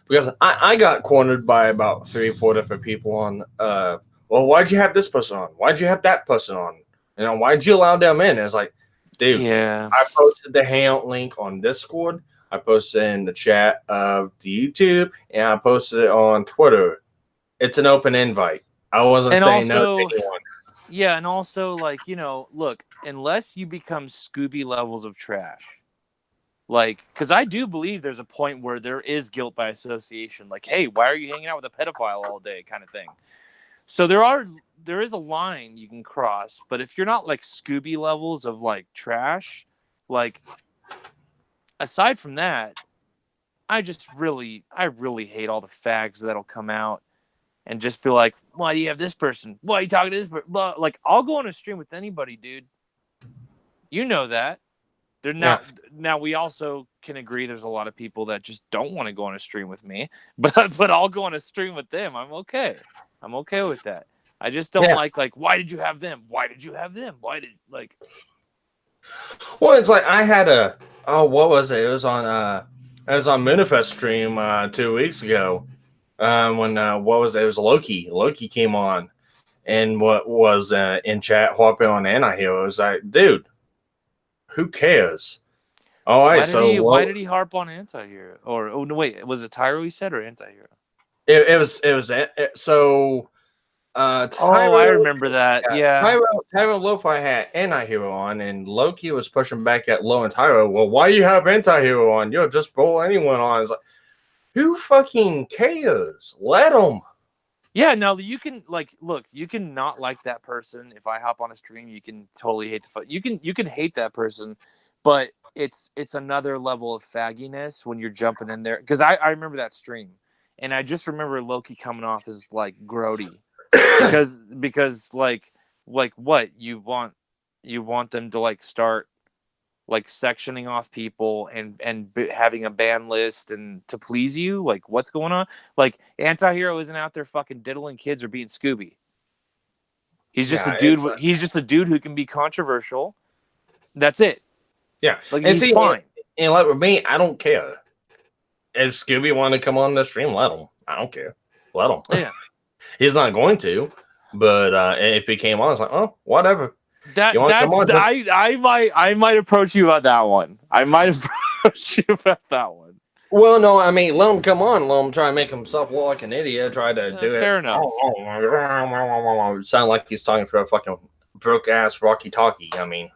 because I got cornered by about 3 or 4 different people on. Well, why'd you have this person on? Why'd you have that person on? You know, why'd you allow them in? It's like, dude, Yeah. I posted the hangout link on Discord. I posted it in the chat of the YouTube, and I posted it on Twitter. It's an open invite. I wasn't saying no to anyone. Yeah, and also, like, you know, look, unless you become Scooby levels of trash, like, because I do believe there's a point where there is guilt by association. Like, hey, why are you hanging out with a pedophile all day, kind of thing. So there is a line you can cross, but if you're not like Scooby levels of like trash, like, aside from that, I really hate all the fags that'll come out and just be like, why do you have this person? Why are you talking to this person? Like, I'll go on a stream with anybody, dude. You know that. Now we also can agree there's a lot of people that just don't want to go on a stream with me, but I'll go on a stream with them. I'm okay. I'm okay with that. I just don't like why did you have them? Why did you have them? Why did like? Well, it's like I had what was it? It was on Moonifest stream 2 weeks ago. When what was it? It was Loki. Loki came on, and what was in chat hopping on Antihero. It was like, dude, who cares? All right, Why did he harp on Antihero? Or oh no, wait, was it Tyro he said or Antihero? It was so. Tyro, I remember that. Yeah. Tyro Lo-Fi had Antihero on, and Loki was pushing back at Lo and Tyro. Well, why you have Antihero on? You'll just roll anyone on. It's like, who fucking cares? Let them. Yeah, no, you can look, you can not like that person. If I hop on a stream, you can totally hate you can hate that person, but it's another level of fagginess when you're jumping in there. Because I remember that stream, and I just remember Loki coming off as like grody, because like what you want them to like start like sectioning off people and having a ban list and to please you. Like, what's going on? Like, Antihero isn't out there fucking diddling kids or being Scooby. He's just a dude. He's just a dude who can be controversial. That's it. Yeah, like, and he's fine. And like with me, I don't care if Scooby wanted to come on the stream. Let him. I don't care. Let him. Yeah, he's not going to. But if he came on, it's like, oh, whatever. I might approach you about that one. I might approach you about that one. Well, no, I mean, let him come on. Let him try and make himself look like an idiot. Try to do it. Fair enough. Sound like he's talking for a fucking broke ass Rocky Talkie. I mean,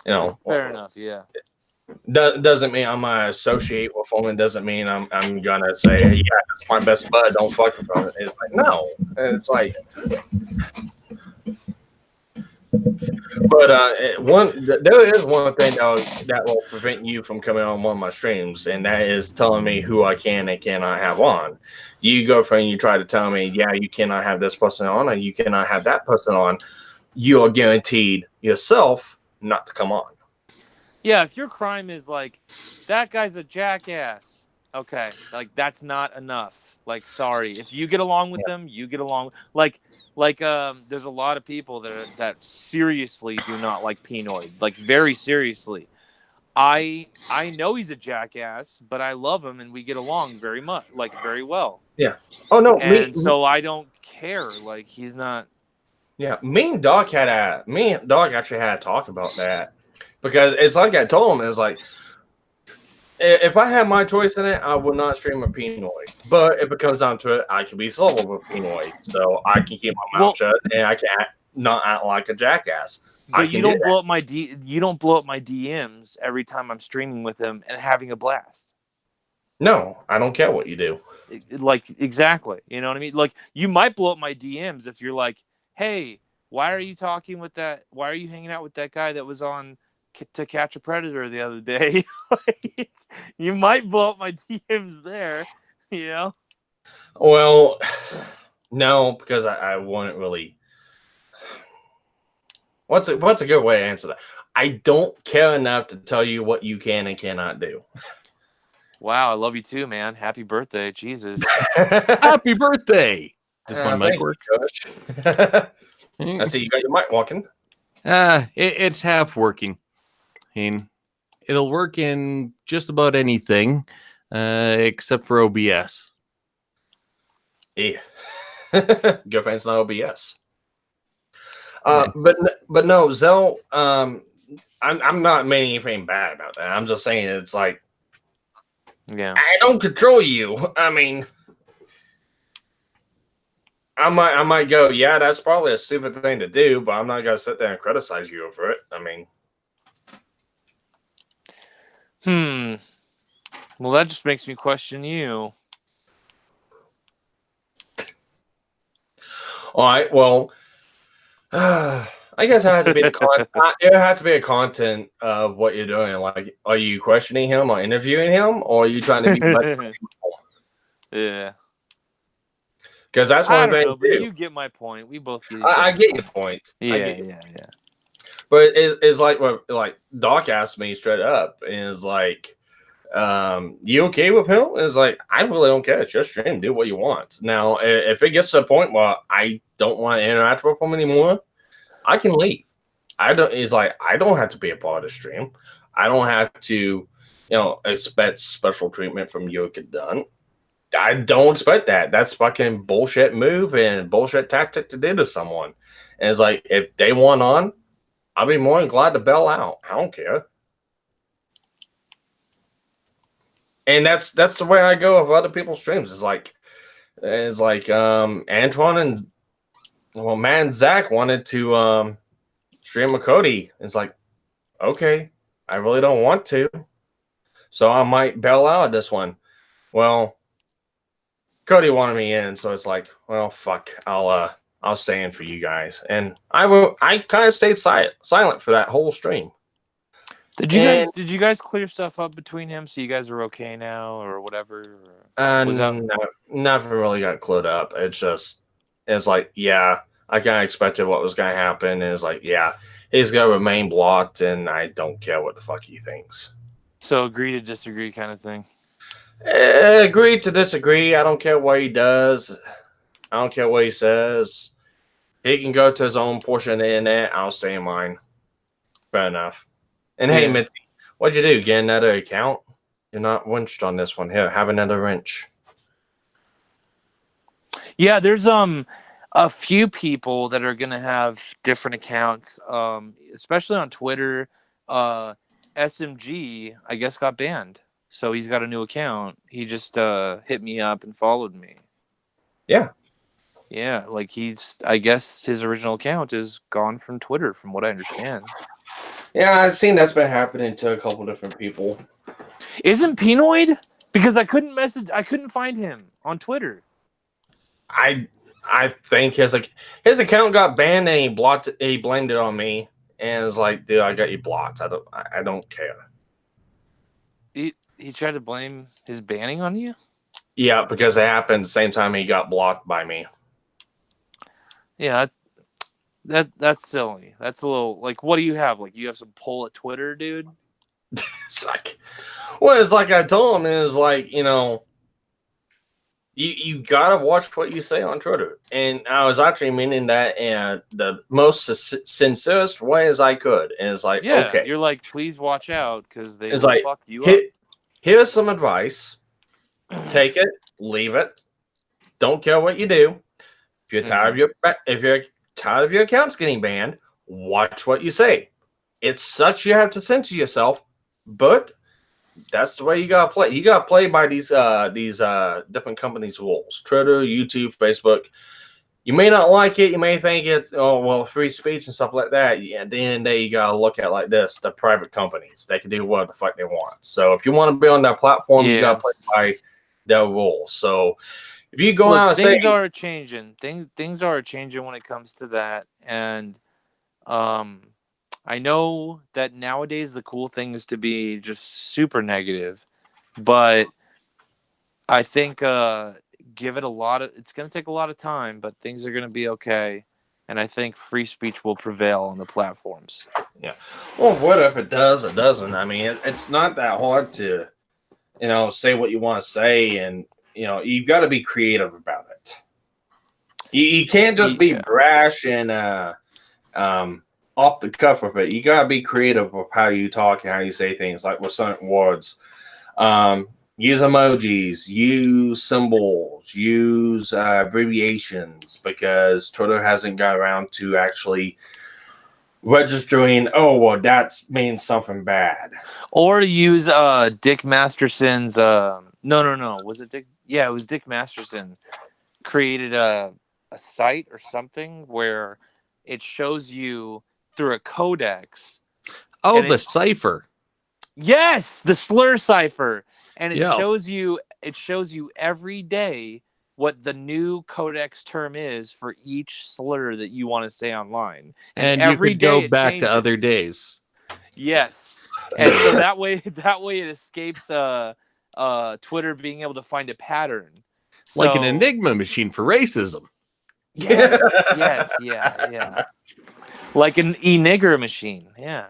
you know. Fair enough. Yeah. Doesn't mean I'm gonna associate with him. It doesn't mean I'm gonna say, hey, yeah, that's my best bud. Don't fuck with him. It's like, no. It's like. But there is one thing that will prevent you from coming on one of my streams, and that is telling me who I can and cannot have on. You go for and you try to tell me, yeah, you cannot have this person on, and you cannot have that person on. You are guaranteed yourself not to come on. Yeah, if your crime is like, that guy's a jackass, okay, like that's not enough. Like, sorry, if you get along with them, you get along. Like, Like there's a lot of people that seriously do not like Pinoid, like very seriously. I know he's a jackass, but I love him and we get along very much, like very well. Yeah. Oh no, And so I don't care. Like he's not. yeah, me and Doc actually had a talk about that because it's like I told him, it's like if I had my choice in it, I would not stream a Pinoy. But if it comes down to it, I can be solo with Pinoy, so I can keep my mouth Well, shut and I can not act like a jackass. I but can do that. you don't blow up my DMs every time I'm streaming with him and having a blast. No, I don't care what you do. Like exactly, you know what I mean? Like you might blow up my DMs if you're like, "Hey, why are you talking with that? Why are you hanging out with that guy that was on To Catch a Predator the other day?" Like, you might blow up my DMs there, you know? Well, no, because I wouldn't really. What's a good way to answer that? I don't care enough to tell you what you can and cannot do. Wow, I love you too, man. Happy birthday, Jesus. Happy birthday! Does my mic Thank work? you, Coach. I see you got your mic walking. It's half working. I mean, it'll work in just about anything, except for OBS. Yeah. Girlfriend's not OBS. But no, Zell. I'm not making anything bad about that. I'm just saying it's like, Yeah. I don't control you. I mean, I might go, yeah, that's probably a stupid thing to do, but I'm not gonna sit there and criticize you over it. I mean, Well, that just makes me question you. all right, well, I guess it has to be the content. It has to be a content of what you're doing. Like, are you questioning him or interviewing him, or are you trying to be? Yeah. Because that's I one don't thing know, but too. you get my point. We both get each I other's get point. your point. Yeah, I get your yeah. But it's like what like Doc asked me straight up, and is like, you okay with him? And it's like, I really don't care. It's your stream. Do what you want. Now, if it gets to a point where I don't want to interact with him anymore, I can leave. I don't. He's like, I don't have to be a part of the stream. I don't have to, expect special treatment from you. Get done. I don't expect that. That's fucking bullshit move and bullshit tactic to do to someone. And it's like, if they want on, I'll be more than glad to bail out. I don't care. And that's the way I go with other people's streams. It's like Antoine and Matt and Zach wanted to stream with Cody. It's like, okay, I really don't want to. So I might bail out this one. Well, Cody wanted me in, so it's like, well, fuck. I'll stay in for you guys. And I kind of stayed silent for that whole stream. Did you guys clear stuff up between him so you guys are okay now or whatever? Was that Never really got cleared up. It's like, yeah, I kind of expected what was going to happen. And it's like, yeah, he's going to remain blocked, and I don't care what the fuck he thinks. so agree to disagree kind of thing? Agree to disagree. I don't care what he does. I don't care what he says. He can go to his own portion of the internet. I'll stay in mine. Fair enough. And hey, Mitzi, what'd you do? Get another account? You're not winched on this one. Here, have another wrench. Yeah, there's a few people that are gonna have different accounts, especially on Twitter. SMG, I guess, got banned, so he's got a new account. He just hit me up and followed me. Yeah. Yeah, like I guess his original account is gone from Twitter, from what I understand. Yeah, I've seen that's been happening to a couple different people. Isn't Pinoid? Because I couldn't find him on Twitter. I think his account got banned and he blamed it on me, and it's like, dude, I got you blocked. I don't care. He tried to blame his banning on you? Yeah, because it happened the same time he got blocked by me. Yeah, that's silly. That's a little like, what do you have? Like, you have some pull at Twitter, dude? It's like, well, it's like I told him, it's like, You gotta watch what you say on Twitter. And I was actually meaning that in the most sincerest way as I could. And it's like, Yeah, okay, you're like, please watch out because they it's will like fuck you up. here's some advice. Take it, leave it. Don't care what you do. If you're tired of your accounts getting banned, watch what you say. It sucks you have to censor yourself, but that's the way you gotta play. You gotta play by these different companies' rules. Twitter, YouTube, Facebook. You may not like it. You may think it's free speech and stuff like that. Yeah, at the end of the day, you gotta look at it like this: the private companies, they can do what the fuck they want. So if you want to be on that platform, you gotta play by their rules. So if you go out and things say are changing. Things are changing when it comes to that, and I know that nowadays the cool thing is to be just super negative, but I think give it a lot of. It's going to take a lot of time, but things are going to be okay, and I think free speech will prevail on the platforms. yeah, well, what if it does? It doesn't. I mean, it's not that hard to say what you want to say, and you've got to be creative about it. You can't just be brash and off the cuff with it. You gotta be creative with how you talk and how you say things, like with certain words. Use emojis, use symbols, use abbreviations, because Twitter hasn't got around to actually registering. Oh, well, that means something bad. Or use Dick Masterson's. No. Was it Dick? Yeah, it was Dick Masterson created a site or something where it shows you through a codex. Oh, the cipher. Yes, the slur cipher, and it Yeah. shows you every day what the new codex term is for each slur that you want to say online, And every you could day go it back changes. to other days. Yes, and so that way it escapes Twitter being able to find a pattern. So, like an enigma machine for racism. Yes, yeah. Like an e-nigger machine. Yeah.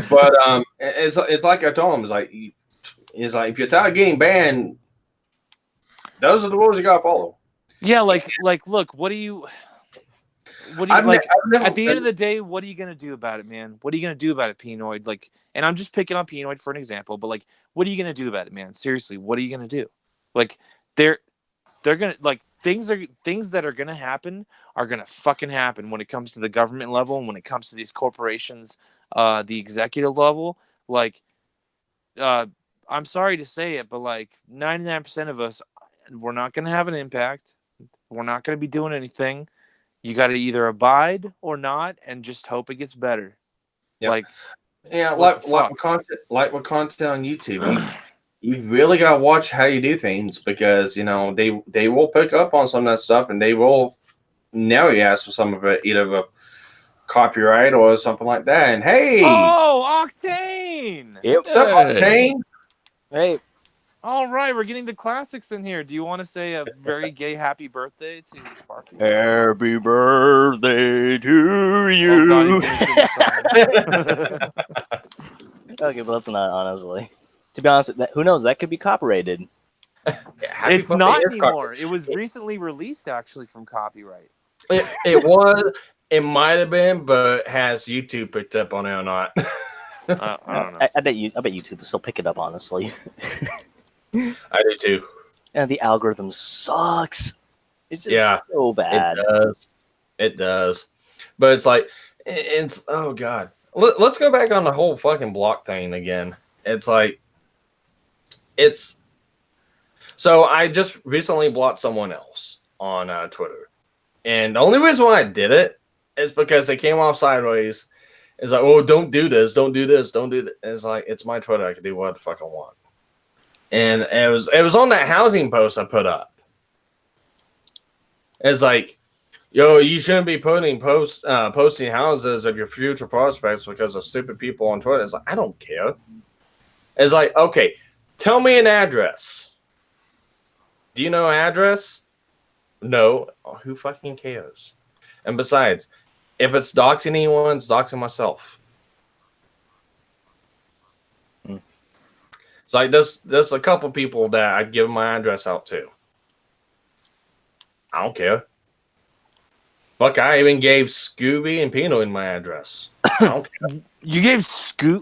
But it's like I told him, it's like if you're tired of getting banned, those are the rules you gotta follow. Yeah, like look, what do you like at the end of the day, what are you gonna do about it, man? What are you gonna do about it, Penoid? Like, and I'm just picking on Penoid for an example, but like, what are you gonna do about it, man? Seriously, what are you gonna do? Like, they're gonna, like, things that are gonna happen are gonna fucking happen when it comes to the government level and when it comes to these corporations, the executive level. Like, I'm sorry to say it, but like 99% of us, we're not gonna have an impact. We're not gonna be doing anything. You got to either abide or not, and just hope it gets better. Yeah. Like with content on YouTube, you really gotta watch how you do things, because they will pick up on some of that stuff, and they will nail your ass for some of it, either a copyright or something like that. And hey, Octane! Yep. What's up, Octane? Hey. All right, we're getting the classics in here. Do you want to say a very gay happy birthday to Sparky? Happy birthday to you. Oh God, he's gonna sing the song. Okay, but let's not, honestly. To be honest, who knows? That could be copyrighted. It's not anymore. It was recently released, actually, from copyright. It was. It might have been, but has YouTube picked up on it or not? I don't know. I bet YouTube will still pick it up, honestly. I do too. And the algorithm sucks. It's just so bad. It does. But it's like, oh God. Let's go back on the whole fucking block thing again. It's like, so I just recently blocked someone else on Twitter. And the only reason why I did it is because they came off sideways. It's like, oh, don't do this, don't do this, don't do that. It's like, it's my Twitter. I can do what the fuck I want. And it was on that housing post I put up. It's like, yo, you shouldn't be posting houses of your future prospects because of stupid people on Twitter. It's like, I don't care. It's like, okay, tell me an address. Do you know an address? No. Oh, who fucking cares? And besides, if it's doxing anyone, it's doxing myself. It's like there's a couple people that I'd give my address out to. I don't care. Fuck, I even gave Scooby and Pino my address. I don't care. You gave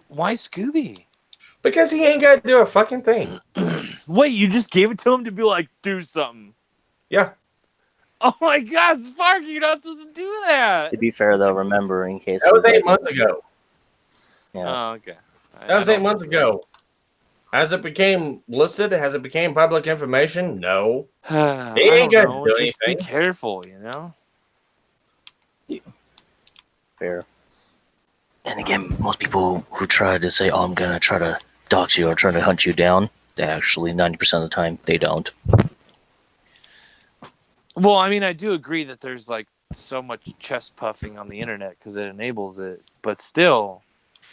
Why Scooby? Because he ain't got to do a fucking thing. Wait, you just gave it to him to be like, do something. Yeah. Oh my God, Sparky, you're not supposed to do that. To be fair, though, remember in case That was 8 like, months ago. Yeah. Oh, okay. That was 8 months ago. Has it became listed? Has it became public information? No. I ain't don't got to know. do Just anything. be careful, you know? fair. And again, most people who try to say, "Oh, I'm gonna try to dox you or try to hunt you down," they actually 90% of the time they don't. Well, I mean, I do agree that there's like so much chest puffing on the internet because it enables it, but still,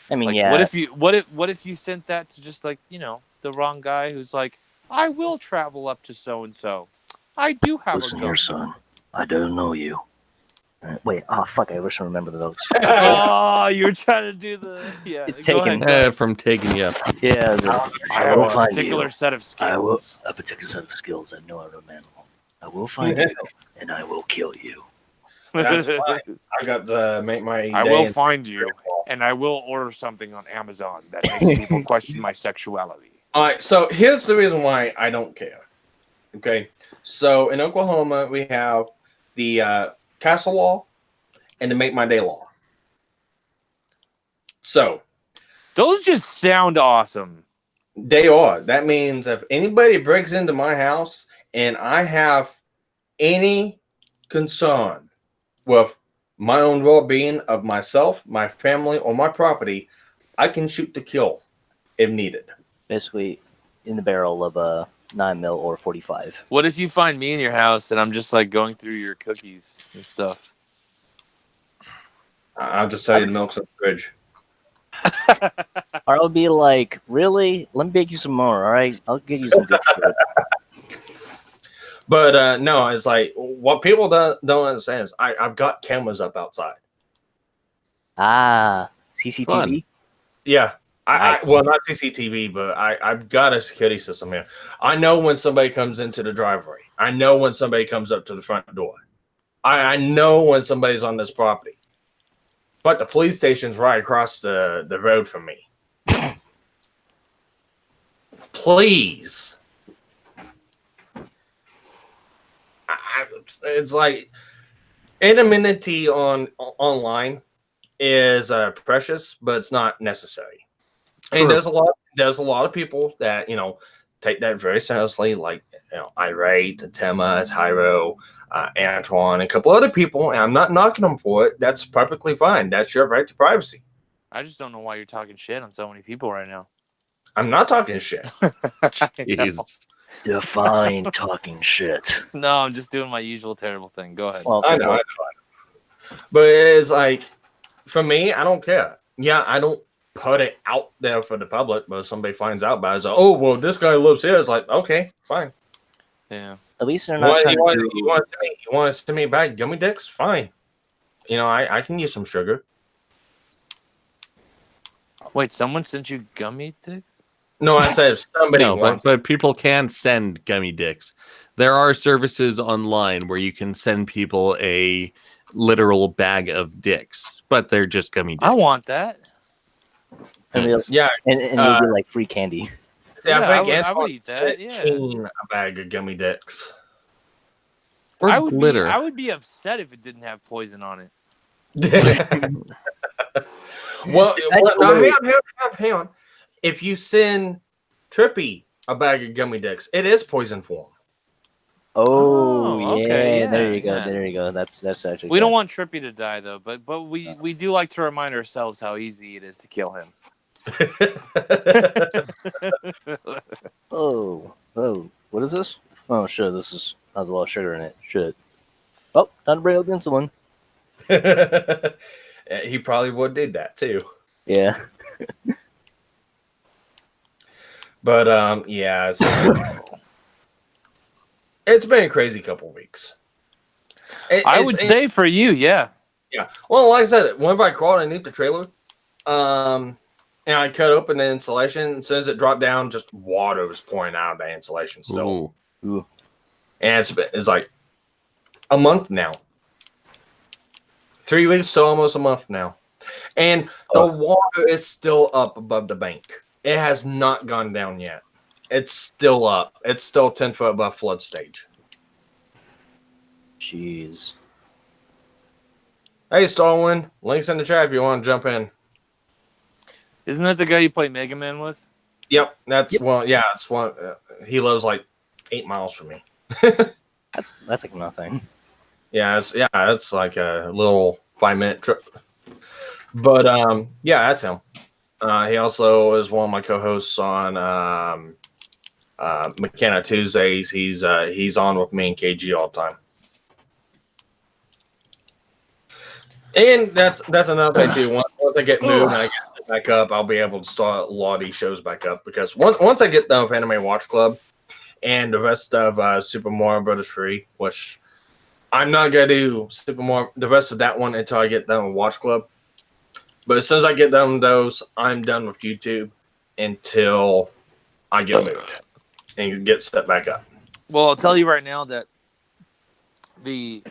I mean, like, yeah. what if you sent that to just like, you know, the wrong guy who's like, I will travel up to so and so. I do have Listen a here, gun. son. I don't know you. Wait, oh fuck! I wish I remember the notes. Oh, you were trying to do the Go ahead. From taking you up. Yeah, I I have will a find particular you. set of skills. I will a particular set of skills that no other man will. I will find you, and I will kill you. That's fine. I got to make my I day will in- find you, and I will order something on Amazon that makes people question my sexuality. All right, so here's the reason why I don't care. Okay, so in Oklahoma, we have the castle law and the make my day law. So Those just sound awesome. they are. That means if anybody breaks into my house and I have any concern with my own well-being of myself, my family, or my property, I can shoot to kill if needed. Basically, in the barrel of a 9mm or 45. What if you find me in your house and I'm just like going through your cookies and stuff? I'll just tell you the milk's in the fridge. Or I'll be like, really? Let me bake you some more, all right? I'll get you some good shit. But no, it's like what people don't understand is I've got cameras up outside. Ah, CCTV? Fun. Yeah. Nice. Well, not CCTV, but I've got a security system here. I know when somebody comes into the driveway. I know when somebody comes up to the front door. I know when somebody's on this property. But the police station's right across the road from me. Please. It's like anonymity online is precious, but it's not necessary. And there's a lot of people that take that very seriously, like Irate, Tema, Tyro, Antoine, and a couple other people. And I'm not knocking them for it. That's perfectly fine. That's your right to privacy. I just don't know why you're talking shit on so many people right now. I'm not talking shit. Jeez. Define talking shit. No, I'm just doing my usual terrible thing. Go ahead. Well, I know. But it's like, for me, I don't care. Yeah, I don't put it out there for the public, but if somebody finds out about it, it's like, oh, well, this guy lives here. It's like, okay, fine. Yeah. At least they're not trying to do... You want to send me back gummy dicks? Fine. I can use some sugar. Wait, someone sent you gummy dicks? No, I said if somebody wants. but people can send gummy dicks. There are services online where you can send people a literal bag of dicks, but they're just gummy dicks. I want that. And they'll- Yeah. and maybe like free candy. See, Yeah, I think I would eat that, yeah. a bag of gummy dicks. Or I would glitter. I would be upset if it didn't have poison on it. Well, Actually- hang on. If you send Trippy a bag of gummy dicks, it is poison for him. Oh, okay, yeah. There yeah, you go. yeah. There you go. That's actually We good. don't want Trippy to die though, but we do like to remind ourselves how easy it is to kill him. Oh, what is this? Oh, shit, this has a lot of sugar in it. Shit. Oh, time to bring up insulin. He probably would did that too. Yeah. But yeah, it's been a crazy couple weeks. I would say for you, yeah. Yeah. Well, like I said, whenever I crawled underneath the trailer, and I cut open the insulation. As soon as it dropped down, just water was pouring out of the insulation still. Ooh. And it's like a month now. 3 weeks to almost a month now. And the water is still up above the bank. It has not gone down yet. It's still up. It's still 10 foot above flood stage. Jeez. Hey, Starwind. Links in the chat if you want to jump in. Isn't that the guy you play Mega Man with? Yep, that's one. Yeah, it's one. He lives like 8 miles from me. That's like nothing. Yeah, it's like a little 5-minute trip. But yeah, that's him. He also is one of my co-hosts on McKenna Tuesdays. He's on with me and KG all the time. And that's another thing too. Once I get moved and I get set back up, I'll be able to start a lot of these shows back up, because once I get done with Anime Watch Club and the rest of Super Mario Brothers Free, which I'm not gonna do the rest of that one until I get done with Watch Club. But as soon as I get done with those, I'm done with YouTube until I get moved and get set back up. Well, I'll tell you right now that the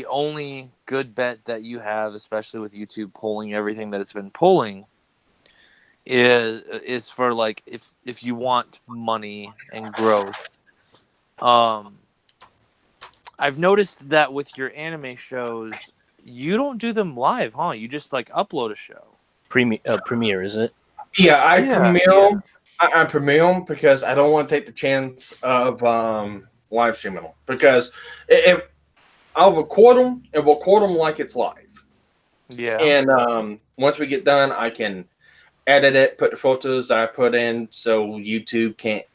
only good bet that you have, especially with YouTube pulling everything that it's been pulling, is for like if you want money and growth. I've noticed that with your anime shows, you don't do them live, huh? You just like upload a show. Premiere, is it? Yeah, I premiere them because I don't want to take the chance of live streaming them, because if I'll record them like it's live. Yeah. And once we get done, I can edit it, put the photos that I put in so YouTube can't,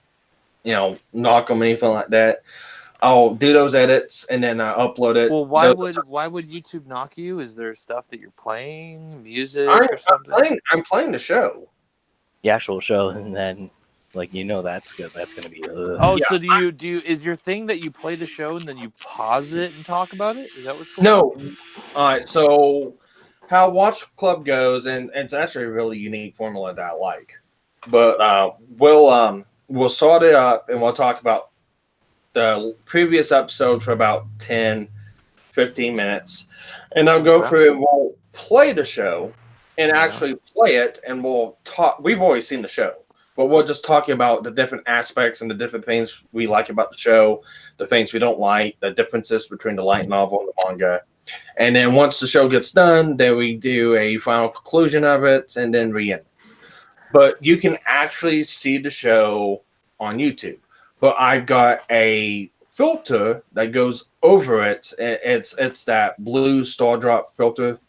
knock them, anything like that. I'll do those edits and then I upload it. Well, why would YouTube knock you? Is there stuff that you're playing, music or something? I'm playing the show. The actual show, and then that's good. That's gonna be. Oh, yeah. So do you? Is your thing that you play the show and then you pause it and talk about it? Is that what's going on? No. All right. So how Watch Club goes, and it's actually a really unique formula that I like. But we'll sort it up and we'll talk about the previous episode for about 10, 15 minutes, and I'll go through and we'll play the show and actually play it, and we'll talk. We've always seen the show, but we're just talking about the different aspects and the different things we like about the show, the things we don't like, the differences between the light novel and the manga. And then once the show gets done, then we do a final conclusion of it and then re-end. But you can actually see the show on YouTube. But I've got a filter that goes over it. It's that blue star drop filter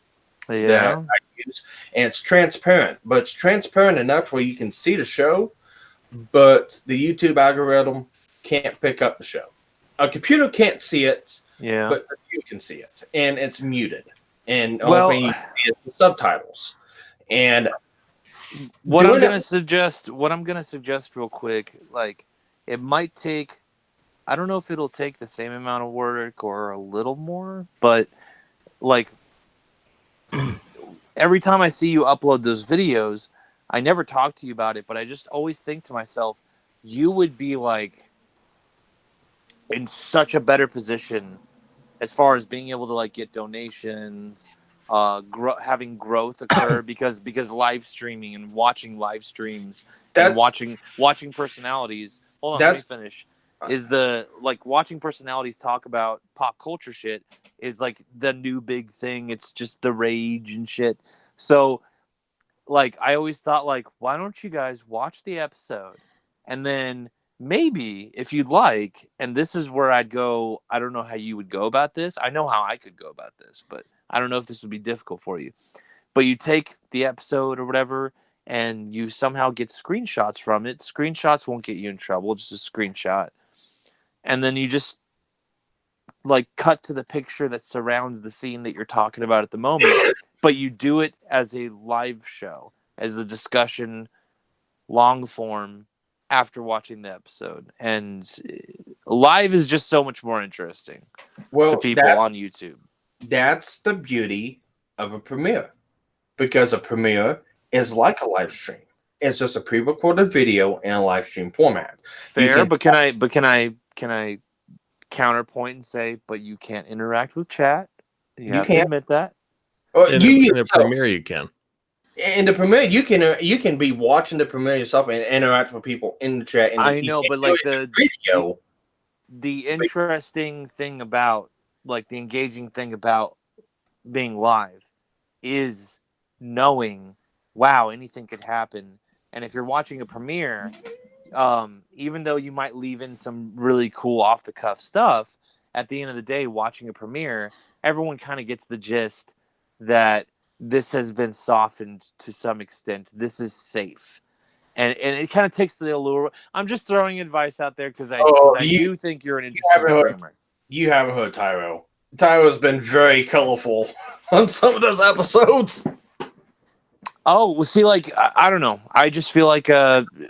that I use. And it's transparent. But it's transparent enough where you can see the show, but the YouTube algorithm can't pick up the show. A computer can't see it, but you can see it. And it's muted. And the only thing you can see is the subtitles. And what I'm gonna suggest real quick, like, it might take, I don't know if it'll take the same amount of work or a little more, but like every time I see you upload those videos, I never talk to you about it, but I just always think to myself, you would be like in such a better position as far as being able to like get donations, having growth occur because live streaming and watching live streams and watching personalities. Hold on, let me finish. Is the like watching personalities talk about pop culture shit is like the new big thing. It's just the rage and shit. So like I always thought, like, why don't you guys watch the episode and then maybe if you'd like, and this is where I'd go, I don't know how you would go about this. I know how I could go about this, but I don't know if this would be difficult for you. But you take the episode or whatever and you somehow get screenshots from it. Screenshots won't get you in trouble, just a screenshot. And then you just like cut to the picture that surrounds the scene that you're talking about at the moment, but you do it as a live show, as a discussion, long form, after watching the episode. And live is just so much more interesting to people on YouTube. That's the beauty of a premiere, because a premiere is like a live stream. It's just a pre-recorded video in a live stream format. Fair, can- but can I counterpoint and say, but you can't interact with chat. You have to can't. admit that. In You a yourself, Premiere, you can. in the Premiere, you can be watching the Premiere yourself and interact with people in the chat. I know, but like the video. the interesting thing about, like, the engaging thing about being live is knowing, wow, anything could happen. And if you're watching a premiere, even though you might leave in some really cool off the cuff stuff, at the end of the day, watching a premiere, everyone kind of gets the gist that this has been softened to some extent. This is safe. And it kind of takes the allure. I'm just throwing advice out there because I do think you're an interesting streamer. You haven't heard Tyro. Tyro's been very colorful on some of those episodes. Oh, well, see, like, I don't know. I just feel like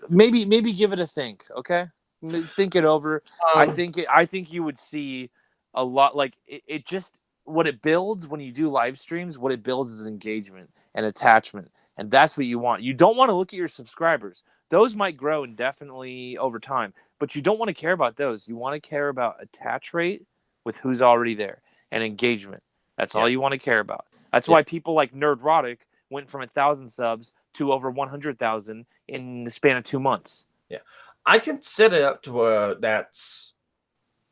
maybe give it a think, okay? Think it over. I think you would see a lot. Like, it just, what it builds when you do live streams, what it builds is engagement and attachment. And that's what you want. You don't want to look at your subscribers. Those might grow indefinitely over time, but you don't want to care about those. You want to care about attach rate with who's already there and engagement. That's all you want to care about. That's why people like Nerdrotic went from 1,000 subs to over 100,000 in the span of 2 months. Yeah, I can set it up to where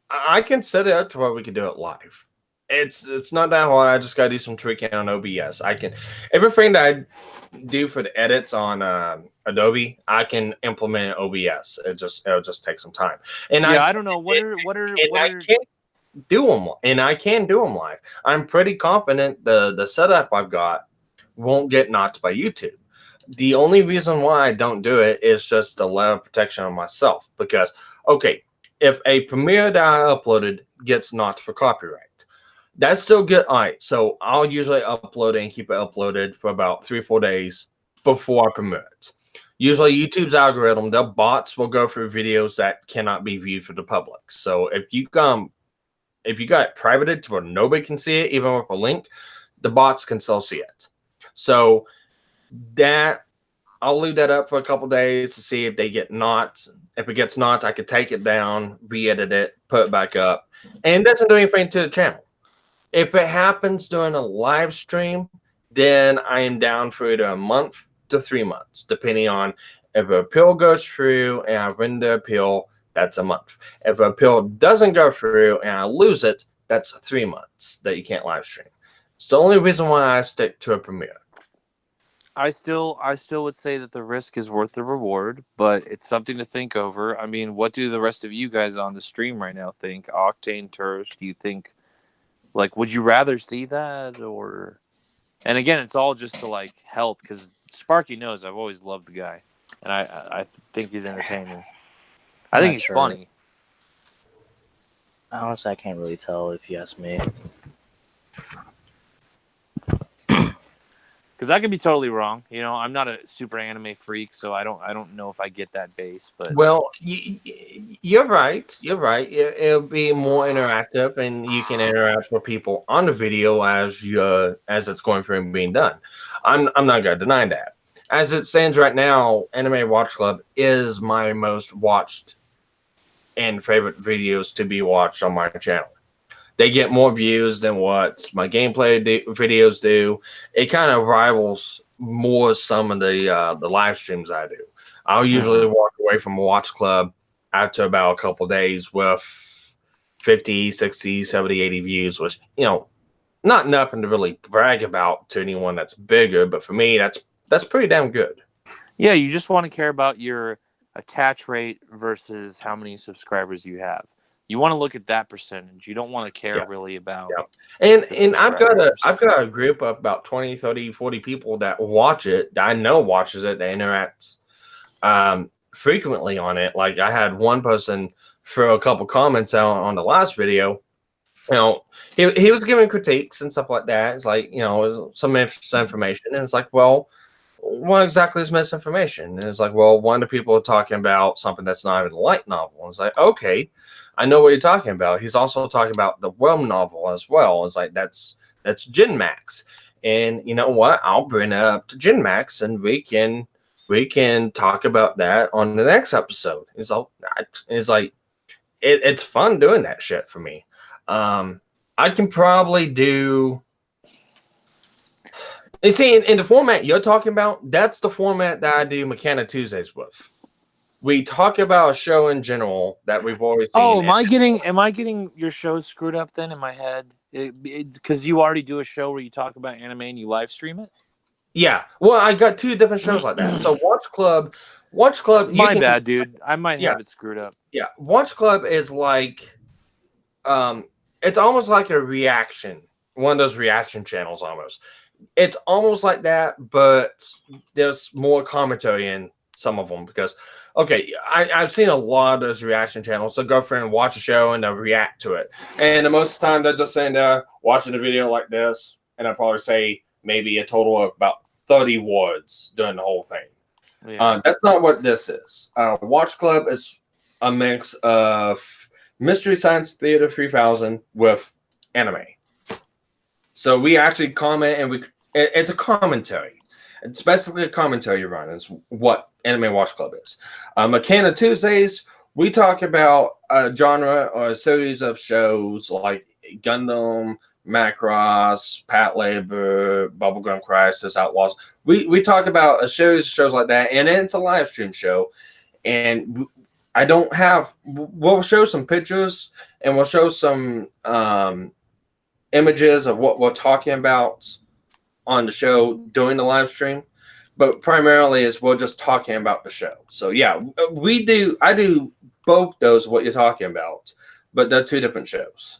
I can set it up to where we can do it live. It's not that hard. I just gotta do some tweaking on OBS. I can everything that I do for the edits on Adobe, I can implement in OBS. It'll just take some time. And I don't know I can't do them, and I can do them live. I'm pretty confident the setup I've got won't get knocked by YouTube. The only reason why I don't do it is just the level of protection on myself. Because, okay, if a premiere that I uploaded gets knocked for copyright, that's still good. All right, so I'll usually upload it and keep it uploaded for about 3 or 4 days before I premiere it. Usually YouTube's algorithm, their bots will go through videos that cannot be viewed for the public. So if you got it privated to where nobody can see it, even with a link, the bots can still see it. So that I'll leave that up for a couple days to see if they get knocked. If it gets knocked, I could take it down, re-edit it, put it back up, and it doesn't do anything to the channel. If it happens during a live stream, then I am down for either a month to 3 months, depending on if an appeal goes through and I win the appeal, that's a month. If an appeal doesn't go through and I lose it, that's 3 months that you can't live stream. It's the only reason why I stick to a premiere. I still would say that the risk is worth the reward, but it's something to think over. I mean, what do the rest of you guys on the stream right now think? Octane, Tersh, do you think, like, would you rather see that, or? And again, it's all just to, like, help, because Sparky knows I've always loved the guy, and I think he's entertaining. I think he's funny. Honestly, I can't really tell if you ask me. Because I could be totally wrong. You know, I'm not a super anime freak, so I don't know if I get that base. But well, you're right. You're right. It'll be more interactive, and you can interact with people on the video as it's going through and being done. I'm not gonna deny that. As it stands right now, Anime Watch Club is my most watched and favorite videos to be watched on my channel. They get more views than what my gameplay videos do. It kind of rivals more some of the live streams I do. I'll usually walk away from Watch Club after about a couple days with 50, 60, 70, 80 views, which, you know, not nothing to really brag about to anyone that's bigger, but for me, that's pretty damn good. Yeah, you just want to care about your attach rate versus how many subscribers you have. You want to look at that percentage. You don't want to care really about. Yeah. And I've got a group of about 20, 30, 40 people that watch it, that I know watches it, that interact frequently on it. Like, I had one person throw a couple comments out on the last video. You know, he was giving critiques and stuff like that. It's like, you know, some information, and it's like, well, what exactly is misinformation? And it's like, well, one of the people are talking about something that's not even a light novel. And it's like, okay, I know what you're talking about. He's also talking about the Worm novel as well. It's like, that's Gen Max. And you know what? I'll bring it up to Gen Max, and we can talk about that on the next episode. It's fun doing that shit for me. I can probably do. You see, in the format you're talking about, that's the format that I do Mechanic Tuesdays with. We talk about a show in general that we've always seen. Oh, am I getting your shows screwed up then in my head? Because you already do a show where you talk about anime and you live stream it. Yeah, well, I got two different shows like that. So Watch Club. My bad, dude. I might have it screwed up. Yeah, Watch Club is like, it's almost like a reaction, one of those reaction channels almost. It's almost like that, but there's more commentary in some of them because, okay, I've seen a lot of those reaction channels. So go and watch a show and they'll react to it. And the most of the time they're just sitting there watching a video like this, and I'll probably say maybe a total of about 30 words during the whole thing. Yeah. That's not what this is. Watch Club is a mix of Mystery Science Theater 3000 with anime. So we actually comment, and it's a commentary. It's basically a commentary run. Is what Anime Watch Club is. Mechanic Tuesdays, we talk about a genre or a series of shows like Gundam, Macross, Pat Labor, Bubblegum Crisis, Outlaws. We talk about a series of shows like that, and it's a live stream show. And we'll show some pictures, and we'll show some images of what we're talking about on the show during the live stream, but primarily is we're just talking about the show. So yeah, I do both those, what you're talking about, but they're two different shows.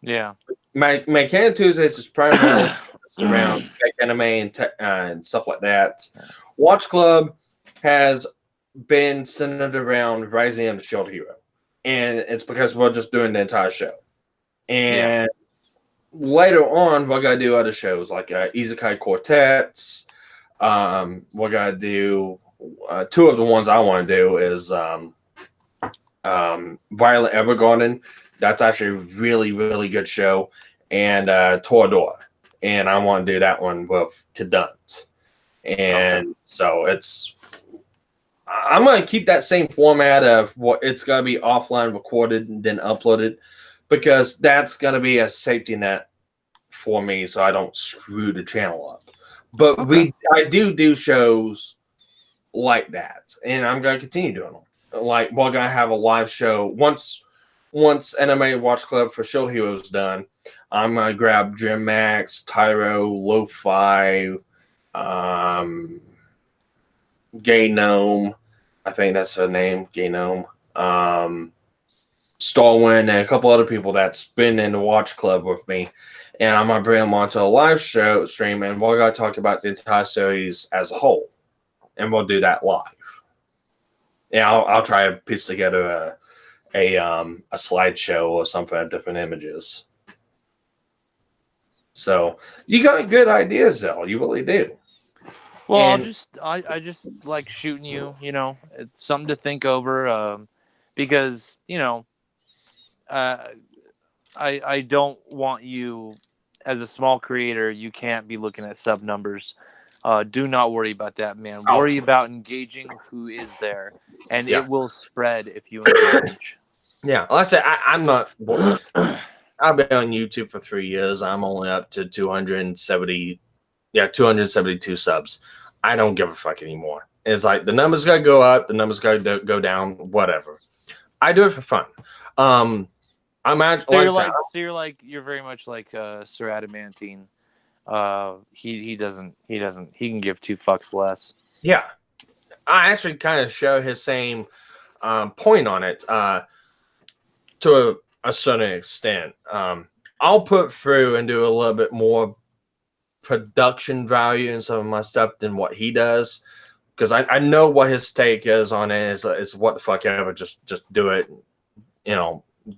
Yeah. My Mechanic Tuesdays is primarily around anime and stuff like that. Watch Club has been centered around Rising of the Shield Hero, and it's because we're just doing the entire show. And later on, we're gonna do other shows like Isekai Quartets. We're gonna do two of the ones I want to do is Violet Evergarden. That's actually a really, really good show. And Toradora. And I want to do that one with Cadunt. And so I'm going to keep that same format of what it's going to be offline recorded and then uploaded, because that's going to be a safety net for me so I don't screw the channel up. But I do shows like that, and I'm going to continue doing them. Like, we're going to have a live show once Anime Watch Club for Show Heroes done. I'm going to grab Jim Max, Tyro, Lo-Fi, Gay Gnome. I think that's her name, Gay Gnome. Starwin, and a couple other people that's been in the Watch Club with me. And I'm going to bring them onto a live show stream, and we're going to talk about the entire series as a whole. And we'll do that live. Yeah, I'll try to piece together a slideshow or something of different images. So you got good ideas, though. You really do. Well, I just like shooting you. You know, it's something to think over. Because I don't want you, as a small creator, you can't be looking at sub numbers. Do not worry about that, man. Worry about engaging who is there, and it will spread if you engage. Yeah, like I said, I'm not. I've been on YouTube for 3 years. I'm only up to 272 subs. I don't give a fuck anymore. It's like the numbers gotta go up, the numbers gotta go down, whatever. I do it for fun. I'm actually you're very much like Sir Adamantine. He can give two fucks less. Yeah, I actually kind of share his same point on it to a certain extent. I'll put through and do a little bit more production value in some of my stuff than what he does, because I know what his take is on it. Is what the fuck ever. Just do it.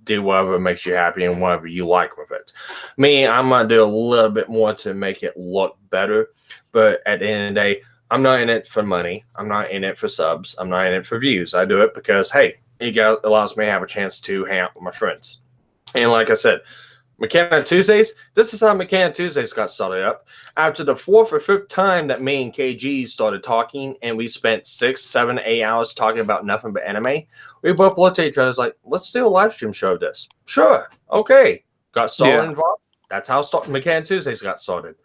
Do whatever makes you happy and whatever you like with it. Me, I'm gonna do a little bit more to make it look better. But at the end of the day, I'm not in it for money. I'm not in it for subs. I'm not in it for views. I do it because, hey, it allows me to have a chance to hang out with my friends. And like I said, Mechanic Tuesdays. This is how Mechanic Tuesdays got started up. After the 4th or 5th time that me and KG started talking, and we spent 6, 7, 8 hours talking about nothing but anime, we both looked at each other like, let's do a live stream show of this. Sure. Okay. Got started involved. That's how Mechanic Tuesdays got started.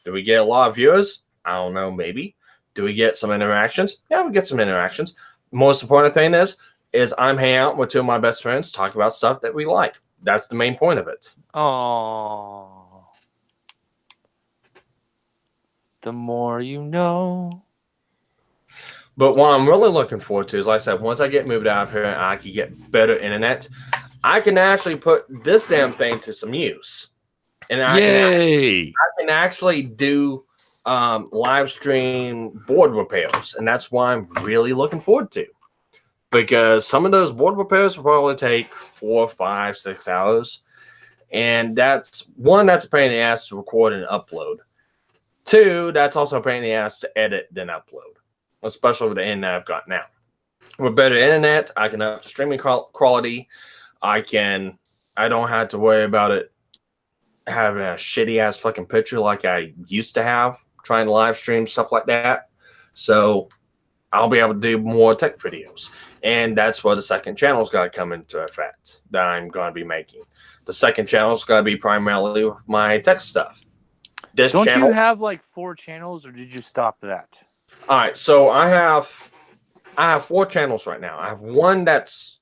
Do we get a lot of viewers? I don't know. Maybe. Do we get some interactions? Yeah, we get some interactions. Most important thing is I'm hanging out with 2 of my best friends, talking about stuff that we like. That's the main point of it. Oh, the more you know. But what I'm really looking forward to is, like I said, once I get moved out of here and I can get better internet, I can actually put this damn thing to some use. And I can actually do live stream board repairs. And that's what I'm really looking forward to. Because some of those board repairs will probably take 4, 5, 6 hours. And that's a pain in the ass to record and upload. 2, that's also a pain in the ass to edit then upload. Especially with the internet I've got now. With better internet, I can up streaming quality. I don't have to worry about it having a shitty ass fucking picture like I used to have, trying to live stream, stuff like that. So I'll be able to do more tech videos. And that's where the second channel's got to come into effect that I'm going to be making. The second channel's got to be primarily my tech stuff. Don't you have like 4 channels, or did you stop that? All right, so I have 4 channels right now. I have one that's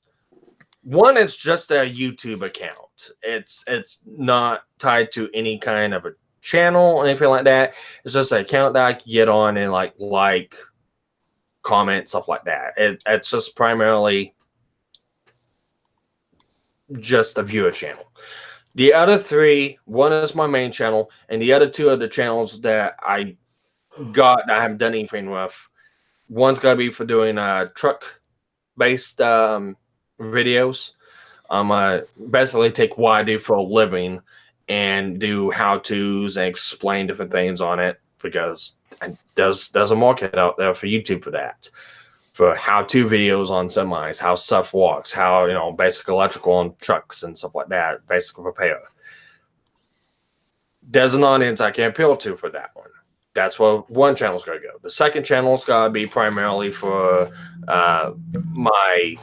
just a YouTube account. It's not tied to any kind of a channel or anything like that. It's just an account that I can get on and like comment, stuff like that. It's just primarily just a viewer channel. The other 3, one is my main channel, and the other 2 are the channels that I got that I haven't done anything with. One's got to be for doing truck-based videos. Basically take what I do for a living and do how-tos and explain different things on it, because there's a market out there for YouTube for that. For how-to videos on semis, how stuff works, how, basic electrical on trucks and stuff like that, basic repair. There's an audience I can appeal to for that one. That's where one channel's got to go. The second channel's got to be primarily for my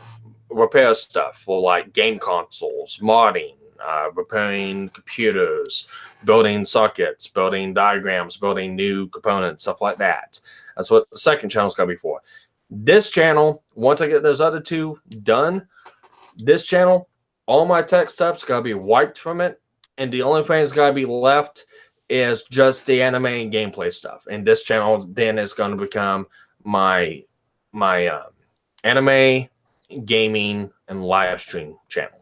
repair stuff, for like game consoles, modding, repairing computers, building sockets, building diagrams, building new components, stuff like that. That's what the second channel's got to be for. This channel, once I get those other 2 done, this channel, all my tech stuff's got to be wiped from it, and the only thing that's got to be left is just the anime and gameplay stuff. And this channel then is going to become my anime, gaming, and live stream channel.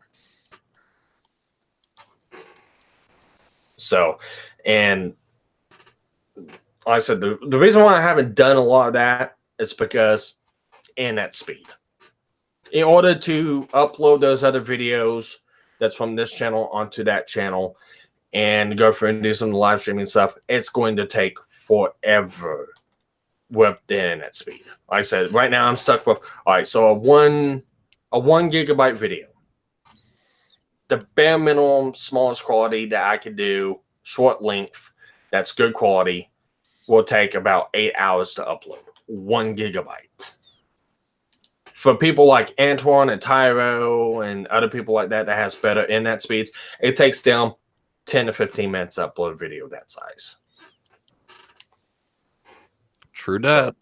So, and like I said, the reason why I haven't done a lot of that is because internet speed. In order to upload those other videos that's from this channel onto that channel and go through and do some live streaming stuff, it's going to take forever with the internet speed. Like I said, right now I'm stuck with, all right, so a 1 gigabyte video. The bare minimum, smallest quality that I could do, short length, that's good quality, will take about 8 hours to upload. 1 gigabyte. For people like Antoine and Tyro and other people like that has better internet speeds, it takes them 10 to 15 minutes to upload a video that size. True that.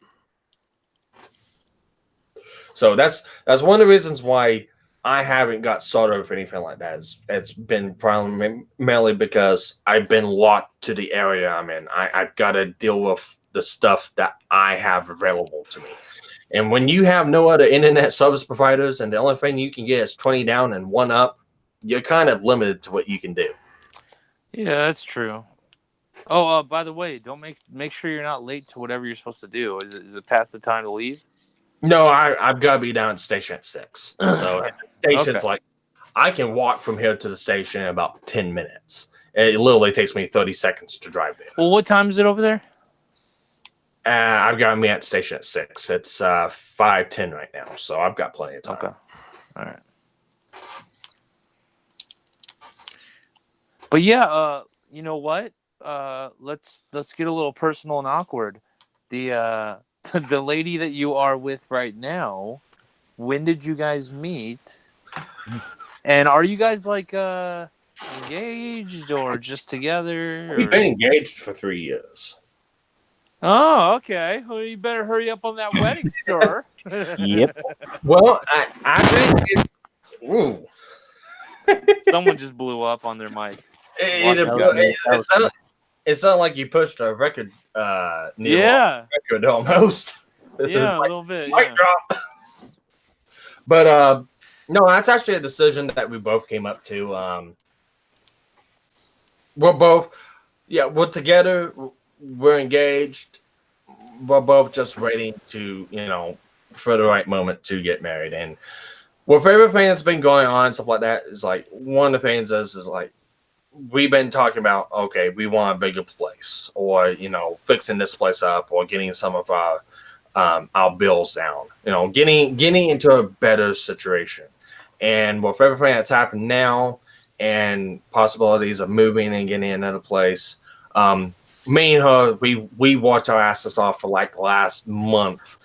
So that's one of the reasons why I haven't got started with anything like that. It's been primarily because I've been locked to the area I'm in. I've got to deal with the stuff that I have available to me. And when you have no other internet service providers and the only thing you can get is 20 down and 1 up, you're kind of limited to what you can do. Yeah, that's true. Oh, by the way, don't make sure you're not late to whatever you're supposed to do. Is it past the time to leave? No, I've got to be down at the station at 6. So the station's Okay. like, I can walk from here to the station in about 10 minutes. It literally takes me 30 seconds to drive there. Well, what time is it over there? I've got to be at the station at 6. It's 5:10 right now, so I've got plenty of time. Okay. All right. But yeah, you know what? Let's get a little personal and awkward. The the lady that you are with right now, when did you guys meet? And are you guys like engaged or just together? We've Or... been engaged for 3 years. Oh, okay. Well, you better hurry up on that wedding, sir. Yep. Well, I think it's. Ooh. Someone just blew up on their mic. It sounded like you pushed a record needle on Yeah, the record almost. yeah, a Like, little bit. mic Yeah. drop. But no, that's actually a decision that we both came up to. We're together. We're engaged. We're both just waiting to, for the right moment to get married. And what favorite thing that's been going on, stuff like that, is like one of the things is like we've been talking about, okay, we want a bigger place, or fixing this place up, or getting some of our bills down, getting into a better situation. And with everything that's happened now and possibilities of moving and getting another place, me and her, we worked our asses off for like last month.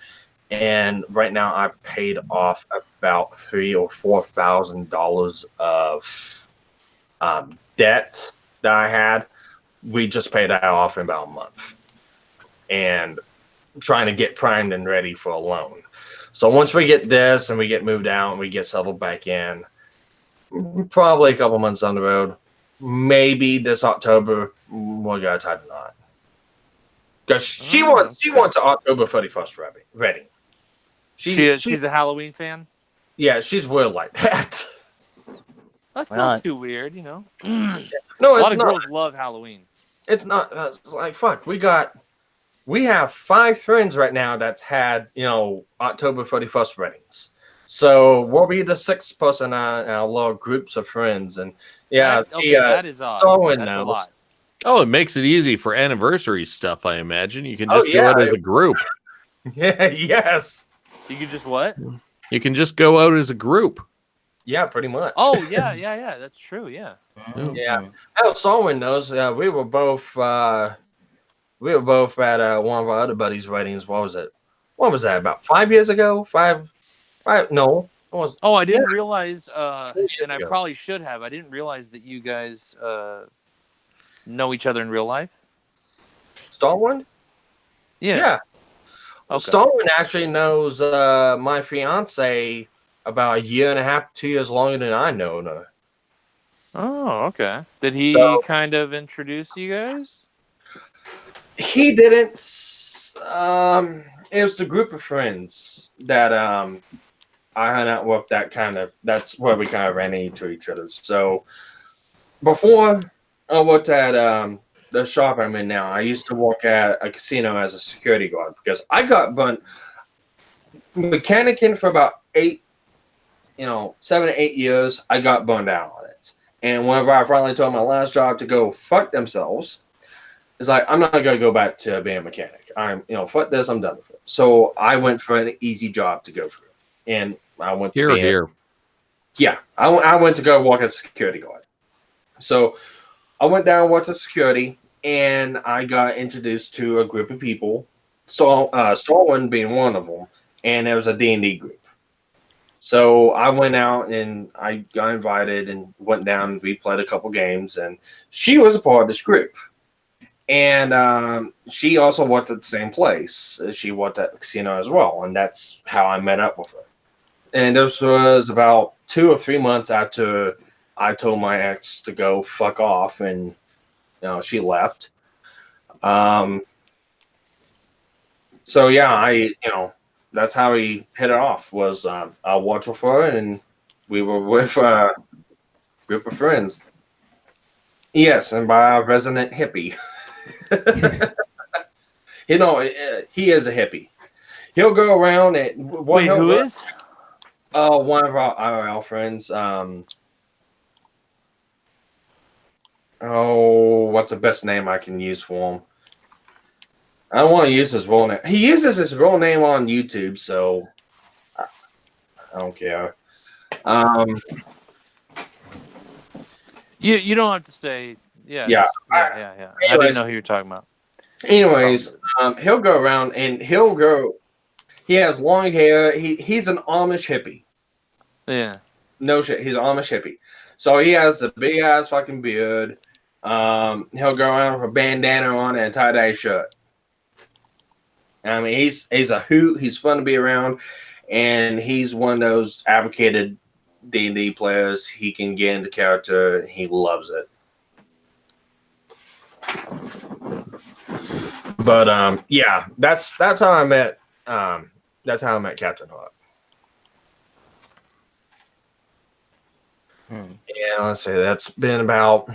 And right now I paid off about $3,000 or $4,000 of debt that I had. We just paid that off in about a month. And trying to get primed and ready for a loan. So once we get this and we get moved out and we get settled back in, probably a couple months down the road, maybe this October, we'll go tie the knot. Because she wants an October 31st wedding. She's a Halloween fan. Yeah, she's weird like that. That's Why not not? too weird, No, a it's lot of not. girls love Halloween. It's not. It's like, fuck. We have 5 friends right now that's had, October 31st weddings. So we'll be the 6th person on our little groups of friends. And yeah, that is odd. Darwin That's a knows. lot. Oh, it makes it easy for anniversary stuff, I imagine. You can just go out as a group. Yeah, yes. You could just what? You can just go out as a group. Yeah, pretty much. Oh, yeah. That's true. Yeah. Yeah. How Solomon knows, we were both at one of our other buddies' weddings. What was it? What was that? About 5 years ago? Five? No, it was. Oh, I didn't realize, years and I ago. probably should have. I didn't realize that you guys know each other in real life. Starwind? Yeah. Okay. Starwind actually knows my fiance about 1.5 to 2 years longer than I know her. Oh, okay. Did he kind of introduce you guys? He didn't. It was the group of friends that I hung out with. That's where we kind of ran into each other. So before I worked at the shop I'm in now, I used to work at a casino as a security guard because I got burnt mechanicing for about 7 to 8 years. I got burned out on it. And whenever I finally told my last job to go fuck themselves, it's like, I'm not going to go back to being a mechanic. Fuck this, I'm done with it. So I went for an easy job to go through. And I went to Here. Yeah, I went to go work as a security guard. So I went down and worked as security, and I got introduced to a group of people, Starwind being one of them, and there was a D&D group. So I went out and I got invited and went down and we played a couple games, and she was a part of this group. And she also worked at the same place. She worked at the casino as well, and that's how I met up with her. And this was about 2 or 3 months after I told my ex to go fuck off, and she left. So yeah, that's how we hit it off. Was I worked with her, and we were with a group of friends. Yes, and by a resident hippie. He is a hippie. He'll go around and Wait, who is? One of our IRL friends. What's the best name I can use for him? I don't want to use his real name. He uses his real name on YouTube, so I don't care. You don't have to say. Yeah. Yeah, Yeah. I didn't anyways. know who you're talking about. Anyways, he'll go around and he'll go. He has long hair. He's an Amish hippie. Yeah. No shit, he's an Amish hippie. So he has a big ass fucking beard. He'll go around with a bandana on and a tie-dye shirt. I mean, he's a hoot. He's fun to be around, and he's one of those advocated D&D players. He can get into character. He loves it. But yeah, that's how I met. That's how I met Captain Hook. Yeah, let's say it's been about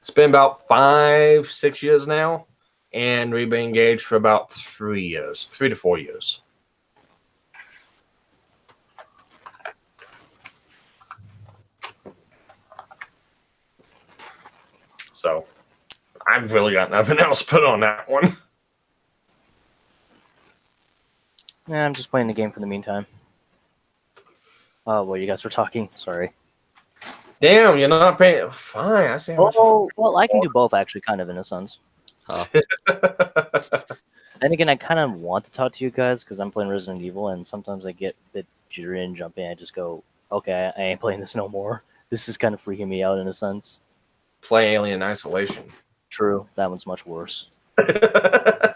5-6 years now, and we've been engaged for about 3 to 4 years. So I've really got nothing else put on that one. Yeah, I'm just playing the game for the meantime. Oh, well, you guys were talking. Sorry. Damn, you're not paying. Fine, I see how much. Oh, well, I can do both, actually, kind of, in a sense. Then again, I kind of want to talk to you guys because I'm playing Resident Evil, and sometimes I get a bit jittery and jumpy. I just go, okay, I ain't playing this no more. This is kind of freaking me out in a sense. Play Alien Isolation. True, that one's much worse. I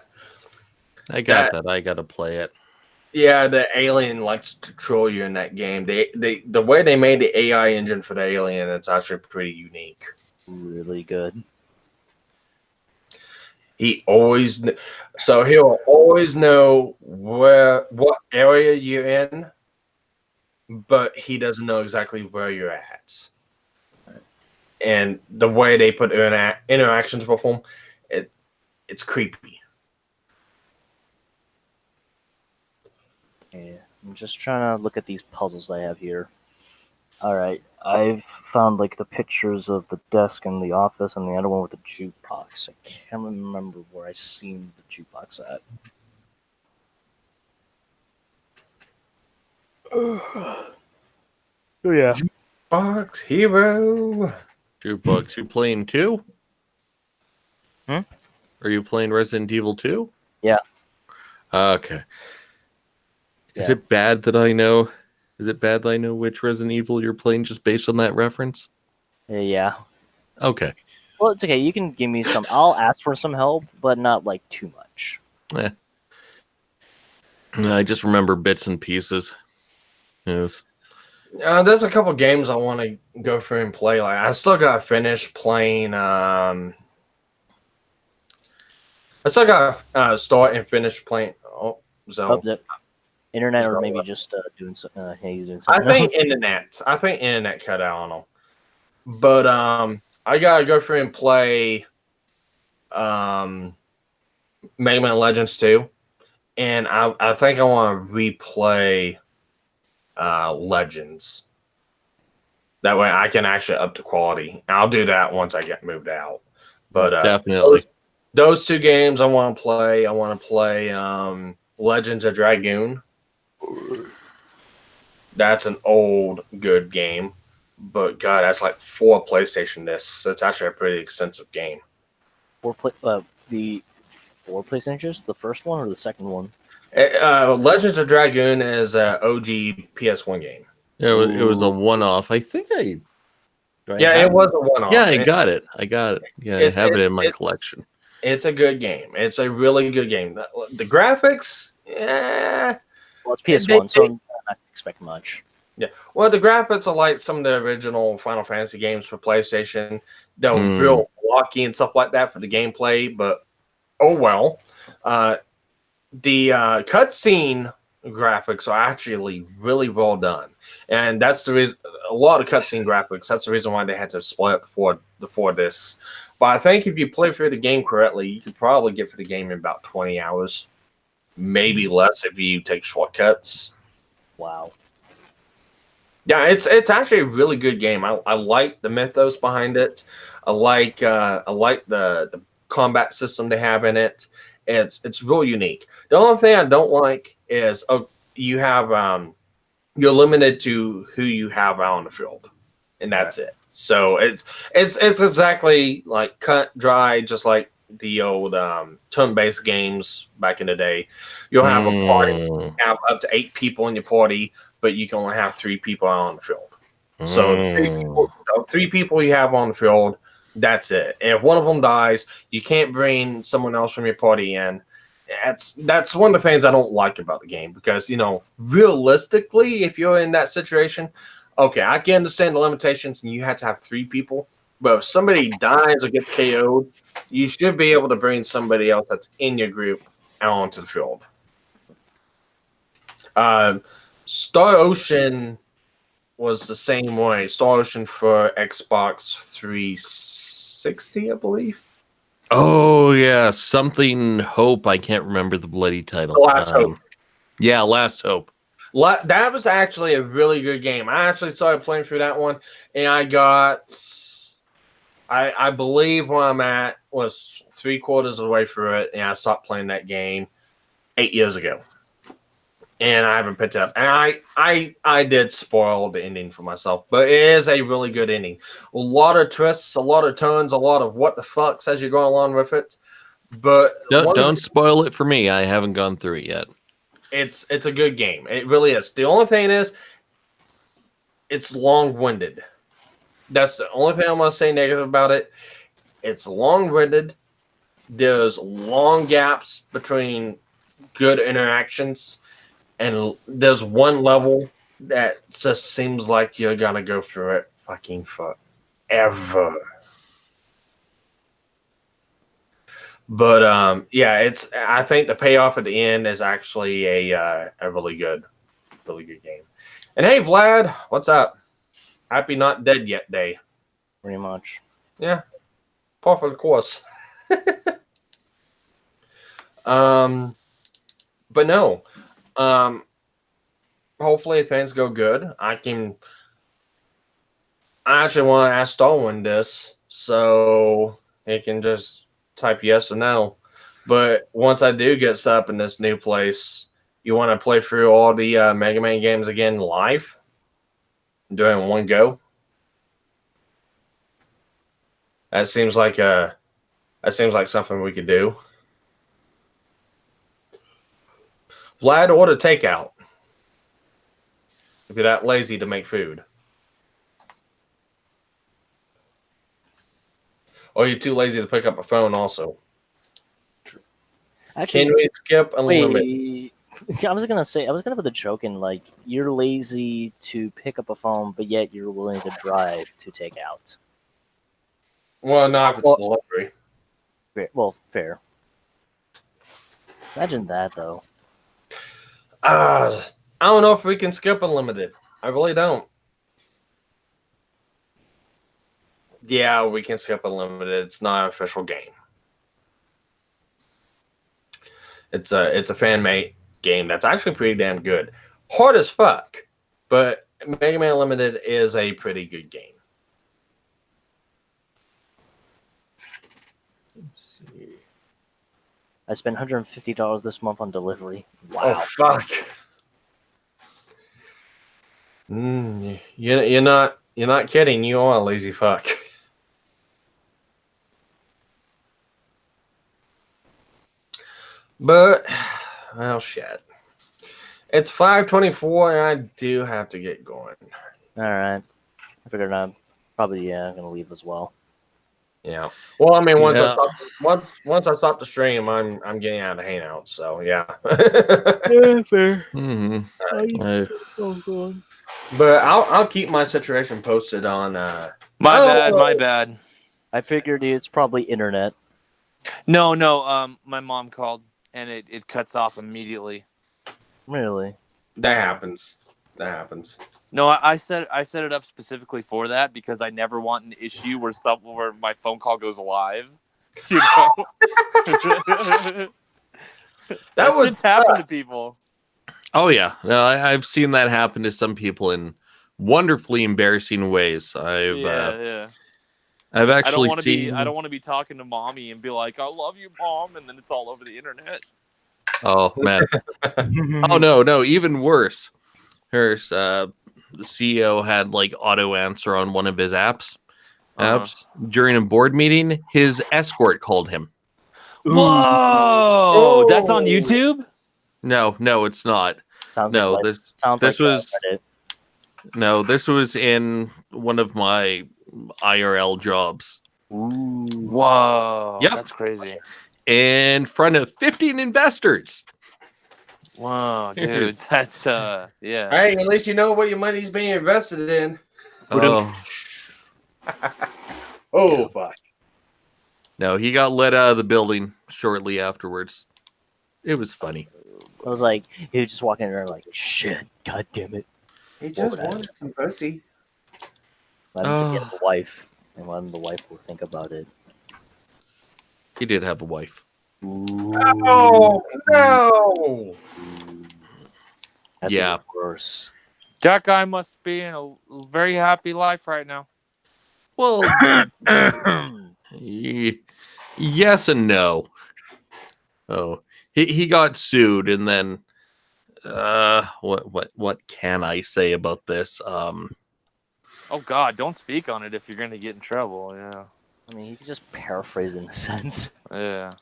got that. I got to play it. Yeah, the alien likes to troll you in that game. The way they made the AI engine for the alien, it's actually pretty unique. Really good. He'll always know what area you're in, but he doesn't know exactly where you're at. And the way they put interactions with him, it's creepy. Yeah, I'm just trying to look at these puzzles I have here. Alright, I've found like the pictures of the desk in the office and the other one with the jukebox. I can't remember where I seen the jukebox at. Oh yeah. Box Hero. Jukebox, you playing 2? Are you playing Resident Evil 2? Yeah. Okay. Is Yeah. it bad that I know? Is it bad that I know which Resident Evil you're playing just based on that reference? Yeah. Okay. Well, it's okay. You can give me some. I'll ask for some help, but not like too much. I just remember bits and pieces. Yes. There's a couple games I want to go through and play. Like I still got to finish playing. I still got to start and finish playing. Oh, so Internet, or maybe just doing some. He's doing something I think else. I think internet cut out on them. But I gotta go through and play Mega Man Legends 2. And I think I want to replay Legends. That way I can actually up the quality. I'll do that once I get moved out. But Definitely. those two games I want to play. I want to play Legends of Dragoon. That's an old good game. But God, that's like 4 PlayStation discs. It's actually a pretty extensive game. The 4 PlayStations, the first one or the second one? Legends of Dragoon is an OG PS1 game. Yeah, it was a one-off. I think I. It was a one-off. Yeah, I got it. Yeah, I have it in my collection. It's a good game. It's a really good game. The graphics, yeah. Well, it's PS1, so I'm not expecting much. Yeah. Well, the graphics are like some of the original Final Fantasy games for PlayStation. They're real blocky and stuff like that for the gameplay, but oh well. The cutscene graphics are actually really well done, and that's the reason. A lot of cutscene graphics. That's the reason why they had to split up before this. But I think if you play through the game correctly, you could probably get through the game in about 20 hours, maybe less if you take shortcuts. Wow. Yeah, it's actually a really good game. I like the mythos behind it. I like the combat system they have in it. It's real unique. The only thing I don't like is you have you're limited to who you have out on the field, and that's it. So it's exactly like cut dry, just like the old turn-based games back in the day. You'll have a party, have up to 8 people in your party, but you can only have 3 people out on the field. So the 3 people you have on the field, that's it. And if one of them dies, you can't bring someone else from your party in. That's one of the things I don't like about the game because realistically, if you're in that situation, okay, I can understand the limitations, and you have to have 3 people. But if somebody dies or gets KO'd, you should be able to bring somebody else that's in your group out onto the field. Star Ocean was the same way. Star Ocean for Xbox 360, I believe. Oh yeah, something Hope. I can't remember the bloody title. Last Hope. Yeah, Last Hope. That was actually a really good game. I actually started playing through that one, and I believe where I'm at was 3/4 of the way through it, and I stopped playing that game 8 years ago. And I haven't picked it up. And I did spoil the ending for myself, but it is a really good ending. A lot of twists, a lot of turns, a lot of what the fucks as you go along with it. But don't spoil it for me. I haven't gone through it yet. It's a good game. It really is. The only thing is, it's long-winded. That's the only thing I'm going to say negative about it. It's long-winded. There's long gaps between good interactions. And there's one level that just seems like you're going to go through it fucking forever. But yeah, I think the payoff at the end is actually a really good game. And hey, Vlad, what's up? Happy not dead yet day. Pretty much. Yeah, par for the course. But no. Hopefully things go good. I actually want to ask Darwin this, so he can just type yes or no. But once I do get set up in this new place, you want to play through all the Mega Man games again live? Doing one go? That seems like something we could do. Vlad, order takeout. If you're that lazy to make food. Or you're too lazy to pick up a phone also. Actually, can we skip unlimited? wait, I was gonna put the joke in, like, you're lazy to pick up a phone, but yet you're willing to drive to take out. Well, not if it's delivery. Well, fair. Imagine that, though. I don't know if we can skip unlimited. I really don't. Yeah, we can skip unlimited. It's not an official game. It's a fan-made game that's actually pretty damn good. Hard as fuck, but Mega Man Unlimited is a pretty good game. Let's see. I spent $150 this month on delivery. Wow. Oh fuck. You're not kidding. You are a lazy fuck. But well, shit. It's 5:24, and I do have to get going. All right. I figured I'm probably gonna leave as well. Yeah. Well, I mean, once I stop the stream, I'm getting out of Hangout. So yeah. Yeah, fair. Mm-hmm. But I'll keep my situation posted on. My bad. I figured it's probably internet. No. My mom called and it cuts off immediately. Really? That happens. No, I set it up specifically for that because I never want an issue where my phone call goes live. You know, that would happen to people. Oh yeah, no, I've seen that happen to some people in wonderfully embarrassing ways. I've actually seen. I don't want to be talking to mommy and be like, "I love you, mom," and then it's all over the internet. Oh man. Oh no, even worse. The CEO had like auto answer on one of his apps, During a board meeting, his escort called him. Whoa! That's on YouTube? No, it's not. Sounds No, like this was Reddit. no, this was in one of my IRL jobs. Ooh. Whoa! Yep. That's crazy. In front of 15 investors. Whoa, dude, that's yeah. Hey, at least you know what your money's being invested in. Oh, Oh, fuck. no, he got let out of the building shortly afterwards. It was funny. I was like, he was just walking in there like, shit, god damn it. He just wanted some pussy. Let him say he had a wife, and let him the wife will think about it. He did have a wife. Ooh. Oh, no! That's Yeah. even worse. That guy must be in a very happy life right now. Well, yes and no. Oh, he got sued, and then what can I say about this? Oh God, don't speak on it if you're gonna get in trouble. Yeah. I mean, you could just paraphrase in a sense. Yeah.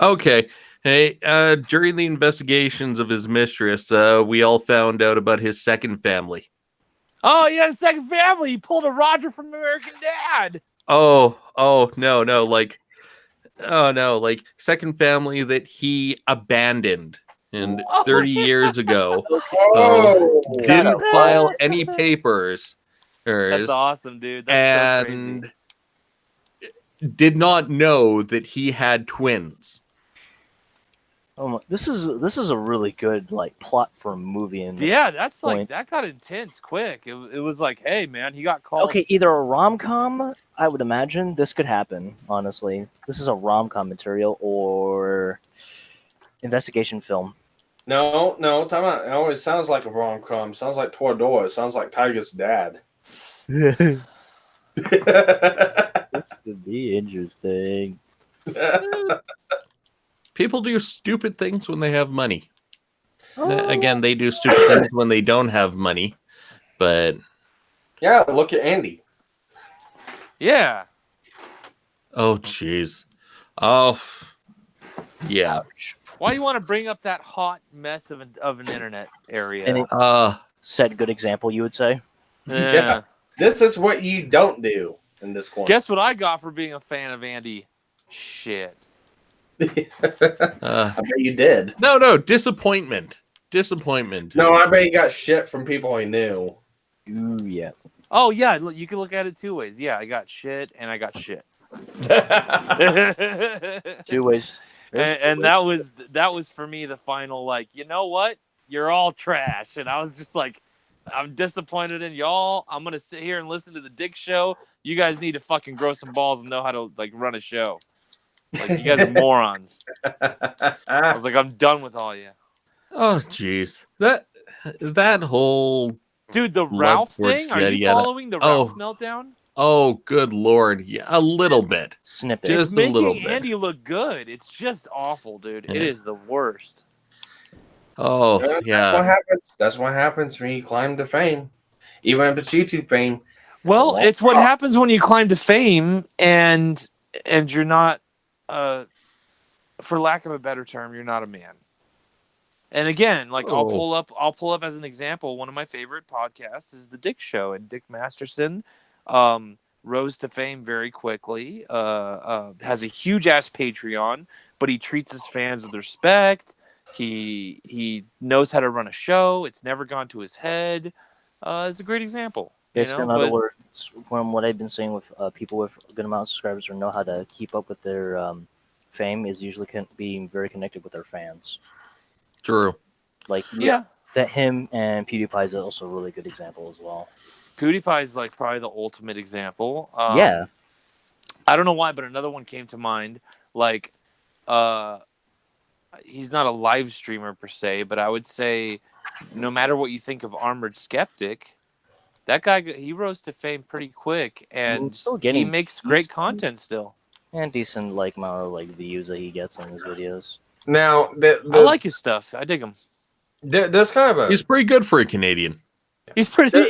Okay. Hey, during the investigations of his mistress, we all found out about his second family. Oh, he had a second family. He pulled a Roger from American Dad. Oh, no, like second family that he abandoned and Oh, 30 years ago. Oh, Didn't file any papers. That's awesome, dude. That's so crazy. And did not know that he had twins. Oh my, this is a really good like plot for a movie. And Yeah, that's like point. that got intense quick. It was like, hey man, he got called. Okay, either a rom-com, I would imagine this could happen, honestly. This is a rom-com material or investigation film. no, time out. It always sounds like a rom-com. Sounds like Toradora. It sounds like Tiger's dad. This could be interesting. People do stupid things when they have money. Oh. Again, they do stupid things when they don't have money. But Yeah, look at Andy. Yeah. oh jeez. Oh yeah. Why you want to bring up that hot mess of an internet area? And set good example, you would say? Yeah. This is what you don't do in this corner. Guess what I got for being a fan of Andy? Shit. I bet you did. No, disappointment. No, I bet you got shit from people he knew. Ooh, yeah. Oh yeah, you can look at it two ways. Yeah, I got shit and I got shit. Two ways. And that was for me the final, like, you know what? You're all trash. And I was just like, I'm disappointed in y'all. I'm gonna sit here and listen to the Dick Show. You guys need to fucking grow some balls and know how to like run a show. Like, you guys are morons. I was like, I'm done with all you. Oh jeez. That whole Dude, the Ralph thing? Are you following the Ralph meltdown? Oh, good lord. Yeah, a little bit. Snippet. Just It's making a little bit. Andy look good. It's just awful, dude. Yeah. It is the worst. Oh, yeah. That's what happens when you climb to fame. Even if it's YouTube fame. Well, it's what happens when you climb to fame and you're not, for lack of a better term, you're not a man. And again, like I'll pull up as an example. One of my favorite podcasts is the Dick Show, and Dick Masterson rose to fame very quickly. Has a huge ass Patreon, but he treats his fans with respect. He knows how to run a show. It's never gone to his head. It's a great example. Basically, in other words, from what I've been seeing with people with a good amount of subscribers or know how to keep up with their fame is usually being very connected with their fans. True. Like, that him and PewDiePie is also a really good example as well. PewDiePie is like probably the ultimate example. Yeah. I don't know why, but another one came to mind. Like, he's not a live streamer per se, but I would say no matter what you think of Armored Skeptic, that guy, he rose to fame pretty quick, and he makes great content still. And decent amount of views that he gets on his videos. Now, I like his stuff. I dig him. There's kind of He's pretty good for a Canadian. He's pretty.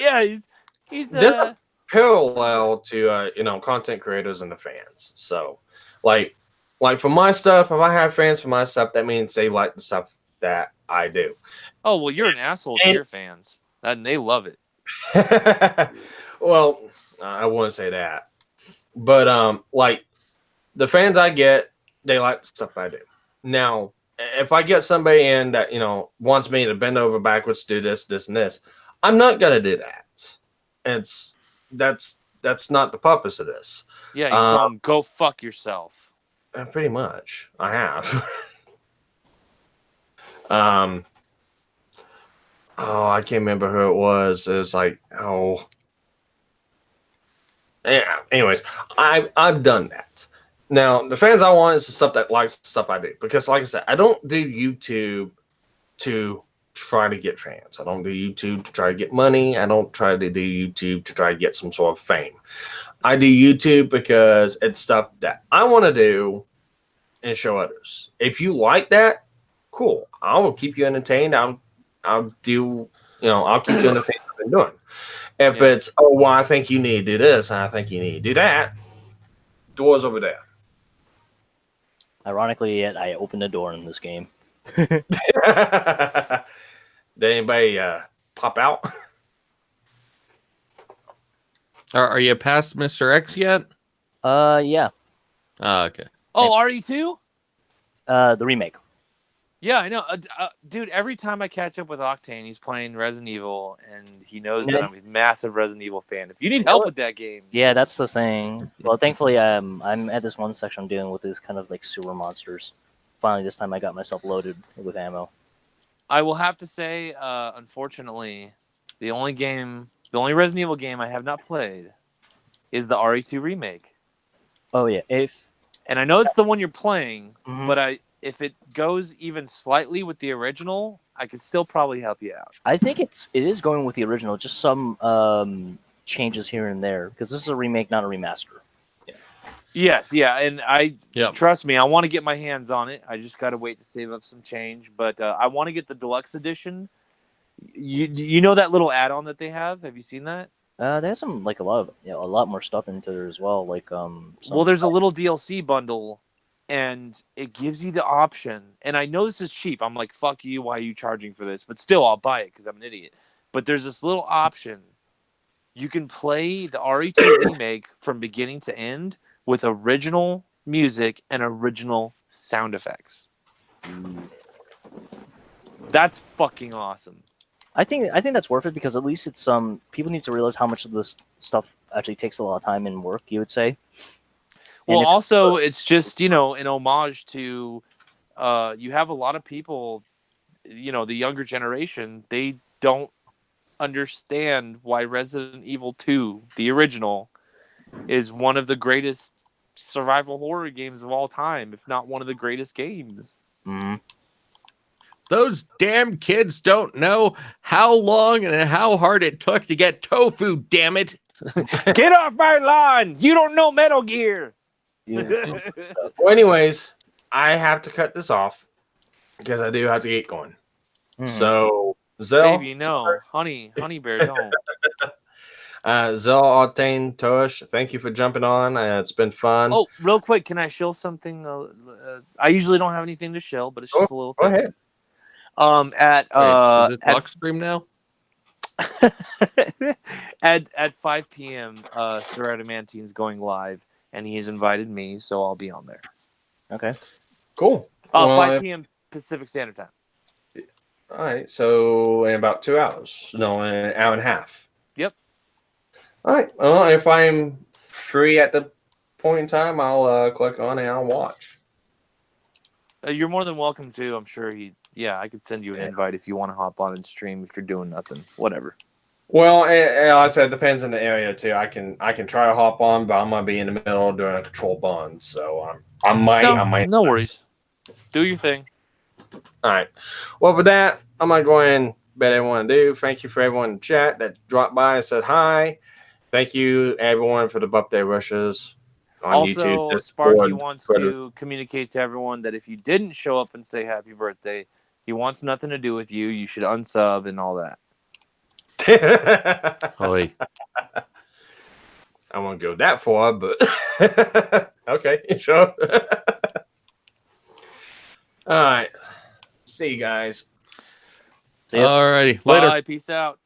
He's parallel to content creators and the fans. So, like for my stuff, if I have fans for my stuff, that means they like the stuff that I do. Oh well, you're an asshole to your fans, and they love it. Well, I wouldn't say that, but like the fans I get, they like the stuff I do. Now, if I get somebody in that wants me to bend over backwards, do this, this, and this, I'm not gonna do that. That's not the purpose of this. Yeah, you tell them go fuck yourself. Pretty much, I have. Oh, I can't remember who it was. It was like, oh, yeah. Anyways, I've done that. Now, the fans I want is the stuff that likes the stuff I do, because, like I said, I don't do YouTube to try to get fans. I don't do YouTube to try to get money. I don't try to do YouTube to try to get some sort of fame. I do YouTube because it's stuff that I want to do and show others. If you like that, cool. I will keep you entertained. I'll do, I'll keep you entertained what I'm doing. If it's, oh, well, I think you need to do this, and I think you need to do that, doors over there. Ironically, yet I opened a door in this game. Did anybody pop out? Are you past Mr. X yet? Yeah. Oh, okay. Oh, RE2? The remake. Yeah, I know. Dude, every time I catch up with Octane, he's playing Resident Evil, and he knows that I'm a massive Resident Evil fan. If you need help with that game... Yeah, that's the thing. Well, thankfully, I'm at this one section I'm dealing with these kind of like sewer monsters. Finally, this time I got myself loaded with ammo. I will have to say, unfortunately, the only Resident Evil game I have not played is the RE2 remake. Oh, yeah. And I know it's the one you're playing, Mhm. but if it goes even slightly with the original, I could still probably help you out. I think it is going with the original, just some changes here and there, because this is a remake, not a remaster. Yes, yeah, and trust me, I want to get my hands on it. I just got to wait to save up some change, but I want to get the deluxe edition. You know that little add-on that they have? Have you seen that? They have some like a lot more stuff into there as well. Like well, there's a little DLC bundle, and it gives you the option. And I know this is cheap. I'm like, fuck you. Why are you charging for this? But still, I'll buy it because I'm an idiot. But there's this little option. You can play the RE2 remake from beginning to end with original music and original sound effects. That's fucking awesome. I think that's worth it, because at least it's people need to realize how much of this stuff actually takes a lot of time and work, you would say. Well, also it's just, an homage to you have a lot of people, the younger generation, they don't understand why Resident Evil 2, the original, is one of the greatest survival horror games of all time, if not one of the greatest games. Mm-hmm. Those damn kids don't know how long and how hard it took to get tofu, damn it. Get off my lawn! You don't know Metal Gear! Well, anyways, I have to cut this off because I do have to get going. Mm-hmm. So, Zell. Baby, no. Honey bear, don't. Zell, Octane, Tosh, thank you for jumping on. It's been fun. Oh, real quick, can I shill something? I usually don't have anything to shill, but it's just a little thing. Go ahead. Is it talk stream now? at 5 p.m. Sir Adamantine's going live, and he's invited me, so I'll be on there. Okay. Cool. 5 p.m. Pacific Standard Time. All right. So in about 2 hours. No, an hour and a half. Yep. All right. Well, if I'm free at the point in time, I'll click on and I'll watch. You're more than welcome to. I'm sure I could send you an invite if you want to hop on and stream if you're doing nothing. Whatever. Well, I said it depends on the area too. I can try to hop on, but I'm gonna be in the middle doing a control bond, so I might. No worries. Do your thing. All right. Well, with that, I'm gonna go ahead and bet everyone to do. Thank you for everyone in chat that dropped by and said hi. Thank you everyone for the birthday rushes. On also, YouTube, Sparky wants to communicate to everyone that if you didn't show up and say happy birthday, he wants nothing to do with you. You should unsub and all that. Holy. I won't go that far, but okay, sure. All right. See you guys. See ya. Alrighty, later. Bye. Peace out.